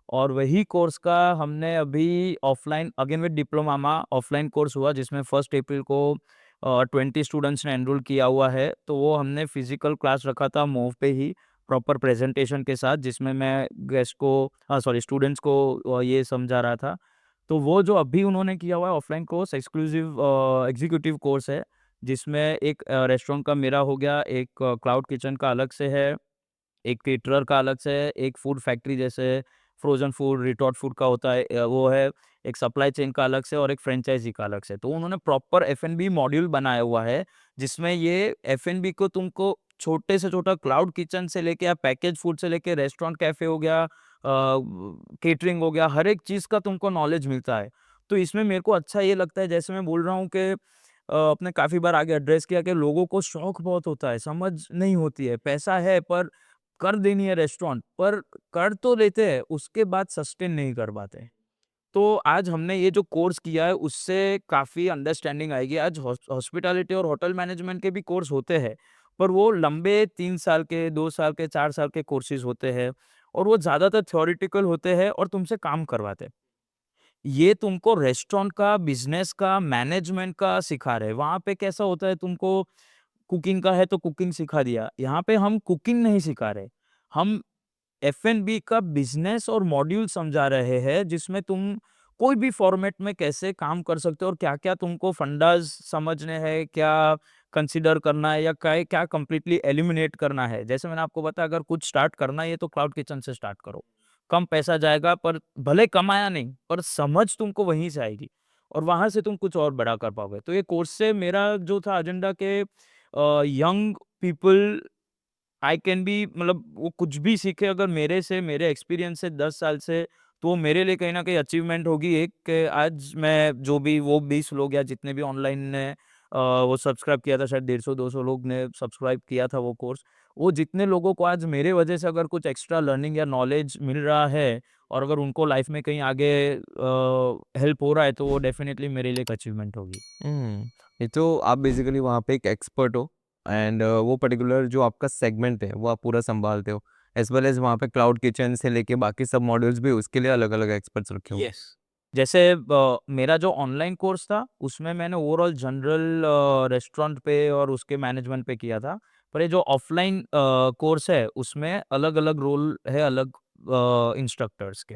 और वही कोर्स का हमने अभी offline again with diploma offline course हुआ, जिसमें 1 अप्रैल को 20 स्टूडेंट्स ने एनरोल किया हुआ है। तो वो हमने फिज़िकल क्लास रखा था मोव पे ही, प्रॉपर प्रेज़ेंटेशन के साथ, जिसमें मैं गेस्ट को सॉरी स्टूडेंट्स को ये समझा रहा था। तो वो जो अभी उन्होंने किया हुआ है offline course exclusive executive course है, जिसमें एक रेस्टोरेंट का मेरा हो गया, एक क्लाउड किचन का अलग से है, एक केटरर का अलग से है, एक फूड फैक्ट्री जैसे फ्रोज़न फूड, रिटॉट फूड का होता है वो है, एक सप्लाई चेन का अलग से, और एक फ्रैंचाइज़ी का अलग से। तो उन्होंने प्रॉपर एफ-एन-बी मॉड्यूल बनाया हुआ है, जिसमें ये एफ-एन-बी को तुमको छोटे से छोटा क्लाउड किचन से लेके या पैकेज फूड से लेके रेस्टोरेंट कैफ़े हो गया, केटरिंग हो गया, हर एक चीज़ का तुमको नॉलेज मिलता है। तो इसमें मेरे को अच्छा ये लगता है, जैसे मैं बोल रहा हूँ कि आपने काफ़ी बार आगे एड्रेस किया कि लोगों को शौक बहुत होता है, समझ नहीं होती है, पैसा है पर कर देनी है रेस्टोरेंट, पर कर तो लेते हैं, उसके बाद सस्टेन नहीं कर पाते। तो आज हमने ये जो कोर्स किया है, उससे काफ़ी अंडरस्टैंडिंग आएगी। आज हॉस्पिटैलिटी और होटल मैनेजमेंट के भी कोर्स होते हैं, पर वो लंबे 3 साल के, 2 साल के, 4 साल के कोर्सेज़ होते हैं, और वो ज़्यादातर थ्योरेटिकल होते हैं और तुमसे काम करवाते हैं। ये तुमको रेस्टोरेंट का, बिज़नेस का, मैनेजमेंट का सिखा रहे हैं। वहाँ पे कैसा होता है, तुमको कुकिंग का है तो कुकिंग सिखा दिया। यहाँ पे हम कुकिंग नहीं सिखा रहे। हम एफ-एन-बी का बिज़नेस और मॉड्यूल समझा रहे हैं, जिसमें तुम कोई भी फॉर्मेट में कैसे काम कर सकते हो, और क्या-क्या तुमको फंडास समझने हैं, क्या कंसीडर करना है, या क्या क्या कंप्लीटली एलिमिनेट करना है। जैसे मैंने आपको बताया, अगर कुछ स्टार्ट करना ही है तो क्लाउड किचन से स्टार्ट करो। कम पैसा जाएगा, पर भले कमाया नहीं, पर समझ तुमको वहीं से आएगी, और वहाँ से तुम कुछ और बड़ा कर पाओगे। तो ये कोर्स से मेरा जो था एजेंडा के young people I can be, मतलब वो कुछ भी सीखे अगर मेरे से, मेरे एक्सपीरियंस से 10 साल से, तो वो मेरे लिए कहीं न कहीं अचीवमेंट होगी एक, कि आज मैं जो भी वो 20 लोग या जितने भी ऑनलाइन ने वो सब्सक्राइब किया था, शायद 150-200 लोग ने सब्सक्राइब किया था वो कोर्स। वो जितने लोगों को आज मेरे वजह से अगर कुछ एक्स्ट्रा लर्निंग या नॉलेज मिल रहा है और अगर उनको लाइफ में कहीं आगे हेल्प हो रहा है, तो वो डेफ़िनेटली मेरे लिए एक अचीवमेंट होगी। ये तो आप बेसिकली वहाँ पे एक एक्सपर्ट हो एंड वो पर्टिकुलर जो आपका सेगमेंट है वो आप पूरा सँभालते हो। एज़ वेल एज़ वहाँ पे क्लाउड किचन से लेके बाकी सब मॉड्यूल्स भी उसके लिए अलग-अलग एक्सपर्ट्स रखे हो। यस। जैसे मेरा जो ऑनलाइन कोर्स था, उसमें मैंने ओवरऑल जनरल रेस्टोरेंट पे और उसके मैनेजमेंट पे किया था। पर ये जो ऑफलाइन कोर्स है, उसमें अलग-अलग रोल है अलग इंस्ट्रक्टर्स के।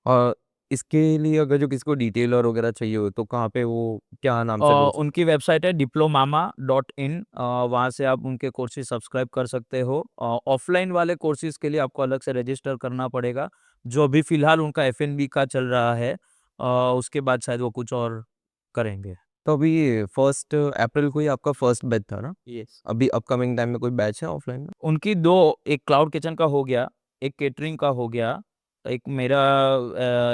और इसके लिए अगर जो किसी को डिटेलर वगैरह चाहिए हो तो कहाँ पे वो क्या नाम से ढूँढ सकते उनकी वेबसाइट है diplomama.in। वहाँ से आप उनके कोर्सेज़ सब्सक्राइब कर सकते हो। ऑफ़लाइन वाले कोर्सेज़ के लिए आपको अलग से रजिस्टर करना पड़ेगा, जो अभी फ़िलहाल उनका एफ-एन-बी का चल रहा है। उसके बाद शायद वो कुछ और करेंगे। तो अभी 1 अप्रैल को ही आपका फर्स्ट बैच था ना? यस। अभी अपकमिंग टाइम में कोई बैच है ऑफलाइन में? उनकी 2, एक क्लाउड किचन का हो गया, एक केटरिंग का हो गया, एक मेरा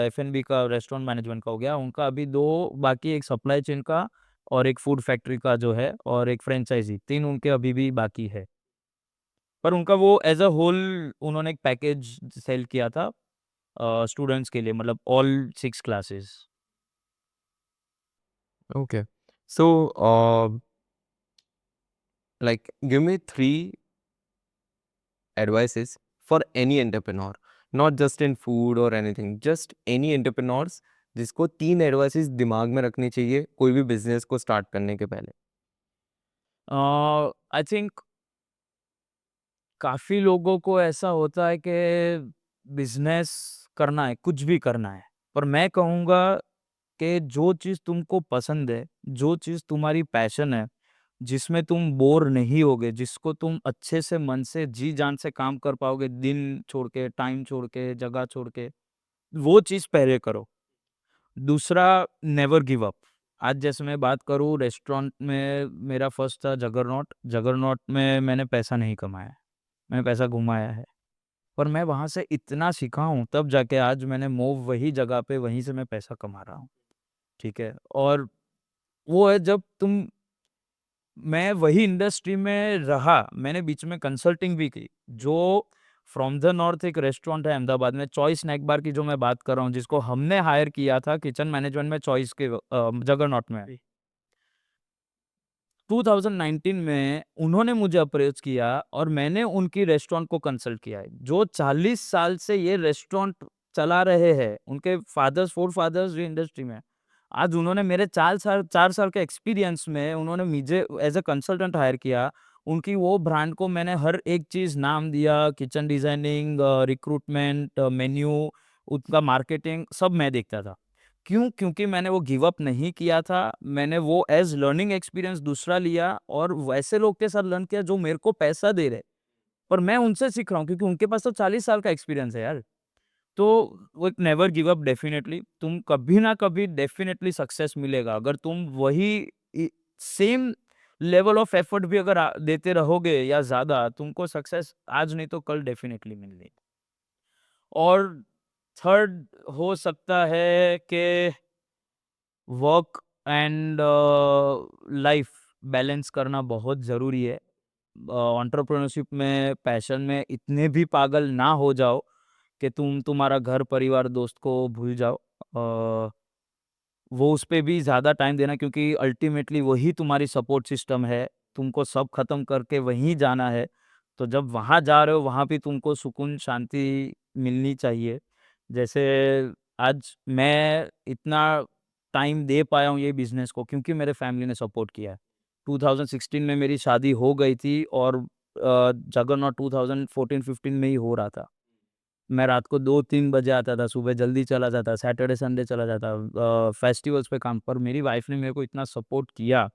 एफ-एन-बी का रेस्टोरेंट मैनेजमेंट का हो गया। उनका अभी 2 बाकी, एक सप्लाई चेन का और एक फूड फैक्ट्री का जो है और एक फ्रैंचाइज़ी, 3 उनके अभी भी बाकी है। पर उनका वो एज़ अ होल उन्होंने एक पैकेज सेल किया था स्टूडेंट्स के लिए, मतलब all 6 classes. Okay. So, like, give me 3 advices for any entrepreneur, not just in food or anything, just any entrepreneurs जिसको 3 एडवाइसेस दिमाग में रखनी चाहिए कोई भी बिज़नेस को स्टार्ट करने के पहले। आई थिंक काफ़ी लोगों को ऐसा होता है कि बिज़नेस करना है, कुछ भी करना है। पर मैं कहूँगा कि जो चीज़ तुमको पसंद है, जो चीज़ तुम्हारी पैशन है, जिसमें तुम बोर नहीं होगे, जिसको तुम अच्छे से मन से जी-जान से काम कर पाओगे, दिन छोड़ के, टाइम छोड़ के, जगह छोड़ के, वो चीज़ पहले करो। दूसरा, नेवर गिव अप। आज जैसे मैं बात करूँ, रेस्टोरेंट में मेरा फर्स्ट था जगरनॉट। जगरनॉट में मैंने पैसा नहीं कमाया, मैंने पैसा घुमाया है। पर मैं वहाँ से इतना सीखा हूँ, तब जाके आज मैंने मूव वही जगह पे, वहीं से मैं पैसा कमा रहा हूँ, ठीक है? और वो है जब तुम मैं वही इंडस्ट्री में रहा, मैंने बीच में कंसल्टिंग भी की, जो फ्रॉम द नॉर्थ एक रेस्टोरेंट है अहमदाबाद में, चॉइस स्नैक बार की जो मैं बात कर रहा हूँ, जिसको हमने हायर किया था किचन मैनेजमेंट में चॉइस के जगरनॉट में। 2019 में उन्होंने मुझे अप्रोच किया और मैंने उनकी रेस्टोरेंट को कंसल्ट किया है। जो 40 साल से ये रेस्टोरेंट चला रहे हैं, उनके फादर्स, फोर फादर्स ये इंडस्ट्री में हैं। आज उन्होंने मेरे 4 साल के एक्सपीरियंस में उन्होंने मुझे एज़ अ कंसल्टेंट हायर किया। उनकी वो ब्रांड को मैंने हर एक चीज़ नाम दिया, किचन डिज़ाइनिंग, रिक्रूटमेंट, मेन्यू, उनका मार्केटिंग सब मैं देखता था। क्यों? क्योंकि मैंने वो गिव अप नहीं किया था। मैंने वो एज़ लर्निंग एक्सपीरियंस दूसरा लिया और वैसे लोग के साथ लर्न किया जो मेरे को पैसा दे रहे, पर मैं उनसे सीख रहा हूँ क्योंकि उनके पास तो 40 साल का एक्सपीरियंस है यार। तो वो एक नेवर गिव अप, डेफिनिटली तुम कभी ना कभी डेफिनिटली सक्सेस मिलेगा। अगर तुम वही सेम लेवल ऑफ एफर्ट भी अगर देते रहोगे या ज्यादा, तुमको सक्सेस आज नहीं तो कल डेफिनेटली मिलनी। और थर्ड हो सकता है कि वर्क एंड लाइफ बैलेंस करना बहुत ज़रूरी है। एंटरप्रेन्योरशिप में, पैशन में इतने भी पागल ना हो जाओ कि तुम तुम्हारा घर, परिवार, दोस्त को भूल जाओ। वो उस पे भी ज़्यादा टाइम देना, क्योंकि अल्टीमेटली वही तुम्हारी सपोर्ट सिस्टम है। तुमको सब खत्म करके वहीं जाना है। तो जब वहाँ जा रहे हो, वहाँ भी तुमको सुकून, शांति मिलनी चाहिए। जैसे आज मैं इतना टाइम दे पाया हूँ ये बिज़नेस को, क्योंकि मेरे फैमिली ने सपोर्ट किया है। 2016 में मेरी शादी हो गई थी और जगरनॉट 2014-15 में ही हो रहा था। मैं रात को 2-3 बजे आता था, सुबह जल्दी चला जाता, सैटरडे संडे चला जाता, फेस्टिवल्स पे काम। पर मेरी वाइफ़ ने मेरे को इतना सपोर्ट किया,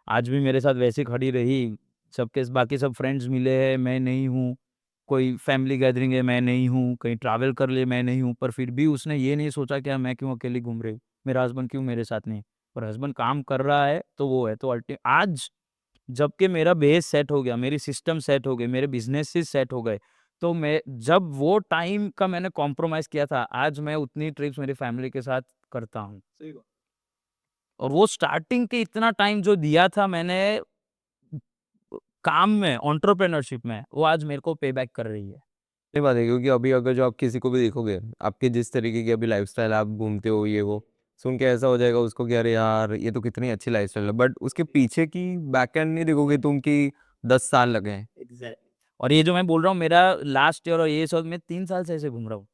आज भी मेरे साथ वैसे खड़ी रही। सबके बाकी सब फ्रेंड्स मिले हैं, मैं नहीं हूँ। कोई फैमिली गैदरिंग है, मैं नहीं हूँ। कहीं ट्रैवल कर लिए, मैं नहीं हूँ। पर फिर भी उसने ये नहीं सोचा कि मैं क्यों अकेली घूम रही हूँ, मेरा हस्बैंड क्यों मेरे साथ नहीं है। पर हस्बैंड काम कर रहा है, तो वो है। तो आज जबकि मेरा बेस सेट हो गया, मेरी सिस्टम सेट हो गई, मेरे बिज़नेसेस सेट हो गए, तो मैं जब वो टाइम का मैंने कॉम्प्रोमाइज़ किया था, आज मैं उतनी ट्रिप्स मेरी फैमिली के साथ करता हूँ। सही बात। और वो स्टार्टिंग के इतना टाइम जो दिया था मैंने, काम में, एंटरप्रेन्योरशिप में, वो आज मेरे को पे बैक कर रही है। सही बात है, क्योंकि अभी अगर जो आप किसी को भी देखोगे, आपके जिस तरीके की अभी लाइफस्टाइल आप घूमते हो ये वो, सुन के ऐसा हो जाएगा उसको कि अरे यार ये तो कितनी अच्छी लाइफस्टाइल है, बट उसके पीछे की बैकएंड नहीं देखोगे तुम कि 10 साल लगे हैं। और ये जो मैं बोल रहा हूँ मेरा लास्ट ईयर और ये सब मैं 3 साल से ऐसे घूम रहा हूँ।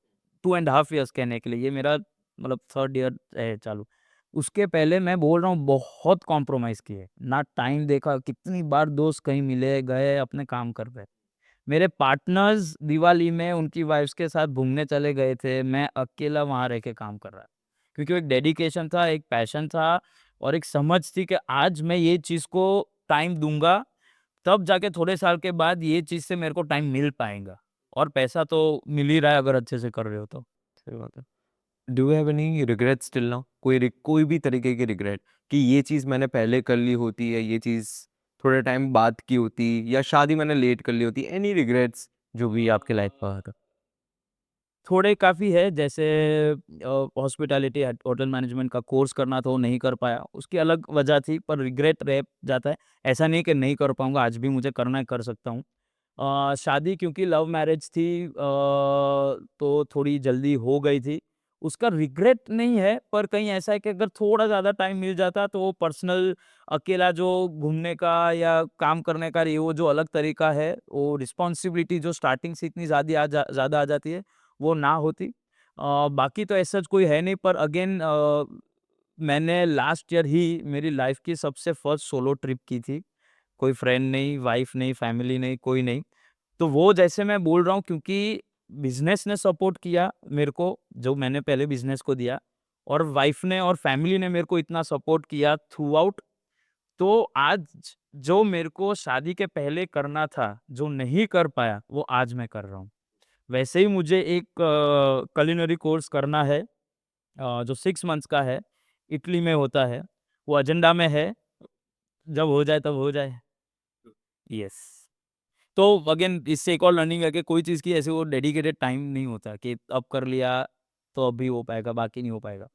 2.5 ईयर्स कहने के लिए, ये मेरा मतलब 3rd ईयर है चालू। उसके पहले मैं बोल रहा हूँ बहुत कॉम्प्रोमाइज़ किए, ना टाइम देखा, कितनी बार दोस्त कहीं मिले, गए, अपने काम कर रहे। मेरे पार्टनर्स दिवाली में उनकी वाइफ्स के साथ घूमने चले गए थे, मैं अकेला वहाँ रह के काम कर रहा। क्योंकि वो एक डेडिकेशन था, एक पैशन था और एक समझ थी कि आज मैं ये चीज़ को टाइम दूँगा, तब जाके थोड़े साल के बाद ये चीज़ से मेरे को टाइम मिल पाएगा और पैसा तो मिल ही रहा है अगर अच्छे से कर रहे हो तो। सही बात है। Do you have any regret still now? कोई भी तरीके की रिग्रेट कि ये चीज़ मैंने पहले कर ली होती, या ये चीज़ थोड़े टाइम बाद की होती, या शादी मैंने लेट कर ली होती, एनी रिग्रेट्स जो भी आपके लाइफ का है? थोड़े काफ़ी है जैसे हॉस्पिटैलिटी होटल मैनेजमेंट का कोर्स करना था वो नहीं कर पाया, उसकी अलग वजह थी पर रिग्रेट रह जाता है। ऐसा नहीं कि नहीं कर पाऊँगा, आज भी मुझे करना है, कर सकता हूँ। शादी क्योंकि लव मैरिज थी तो थोड़ी जल्दी हो गई थी। उसका रिग्रेट नहीं है पर कहीं ऐसा है कि अगर थोड़ा ज़्यादा टाइम मिल जाता तो वो पर्सनल अकेला जो घूमने का या काम करने का ये वो जो अलग तरीका है, वो रिस्पॉन्सिबिलिटी जो स्टार्टिंग से इतनी ज़्यादा आ जाती है, वो ना होती। बाकी तो ऐसा कोई है नहीं पर अगेन मैंने लास्ट ईयर ही मेरी लाइफ की सबसे फर्स्ट सोलो ट्रिप की थी। कोई फ्रेंड नहीं, वाइफ नहीं, फैमिली नहीं, कोई नहीं। तो वो जैसे मैं बोल रहा हूँ क्योंकि बिज़नेस ने सपोर्ट किया मेरे को, जो मैंने पहले बिज़नेस को दिया और वाइफ ने और फैमिली ने मेरे को इतना सपोर्ट किया थ्रू आउट, तो आज जो मेरे को शादी के पहले करना था, जो नहीं कर पाया, वो आज मैं कर रहा हूँ। वैसे ही मुझे एक कुलिनरी कोर्स करना है जो 6 मंथ्स का है, इटली में होता है। वो एजेंडा में है, जब हो जाए तब हो जाए। यस। तो अगेन इससे एक और लर्निंग है कि कोई चीज़ की ऐसे वो डेडिकेटेड टाइम नहीं होता कि अब कर लिया तो अभी हो पाएगा, बाकी नहीं हो पाएगा।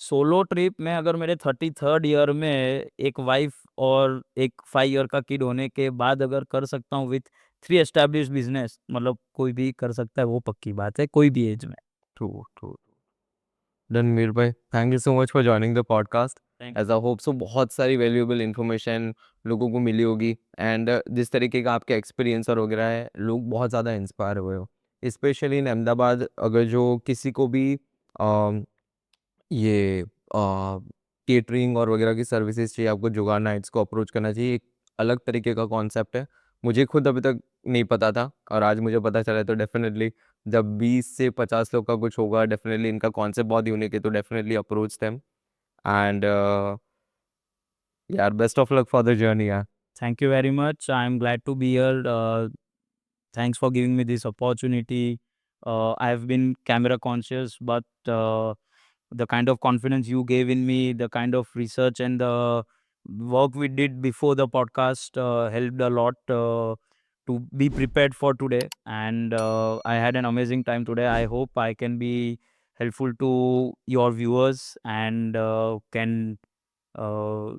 सोलो ट्रिप में अगर मेरे 33rd ईयर में एक वाइफ और एक 5 ईयर का किड होने के बाद अगर कर सकता हूँ विथ 3 एस्टैब्लिश्ड बिज़नेस मतलब कोई भी कर सकता है, वो पक्की बात है, कोई भी एज में। True, true. डन मीर भाई, thank you so much for joining the podcast. Thank as I hope so बहुत सारी वैल्यूएबल इन्फॉर्मेशन लोगों को मिली होगी, एंड जिस तरीके का आपका एक्सपीरियंस और वगैरह है, लोग बहुत ज़्यादा इंस्पायर हुए हो, स्पेशली इन अहमदाबाद। अगर जो किसी को भी ये केटरिंग और वगैरह की सर्विसेज चाहिए, आपको जुगाड़ नाइट्स को अप्रोच करना चाहिए। एक अलग तरीके का कॉन्सेप्ट है, मुझे खुद अभी तक नहीं पता था और आज मुझे पता चला है, तो डेफिनेटली जब 20 से 50 लोग का कुछ होगा, डेफिनेटली इनका कॉन्सेप्ट बहुत यूनिक है, तो डेफिनेटली अप्रोच देम। एंड यार, best of luck for the journey यार। Thank you very much. I'm glad to be here. Thanks for giving me this opportunity. I have been camera conscious, but the kind of confidence you gave in me, the kind of research and the work we did before the podcast helped a lot to be prepared for today. And I had an amazing time today. I hope I can be helpful to your viewers and can uh,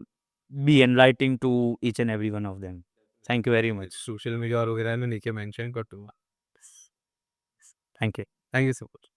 be enlightening to each and every one of them. Thank you very much. Social media और वगैरह में नीचे मेंशन कर दूंगा। Thank you. Thank you so much.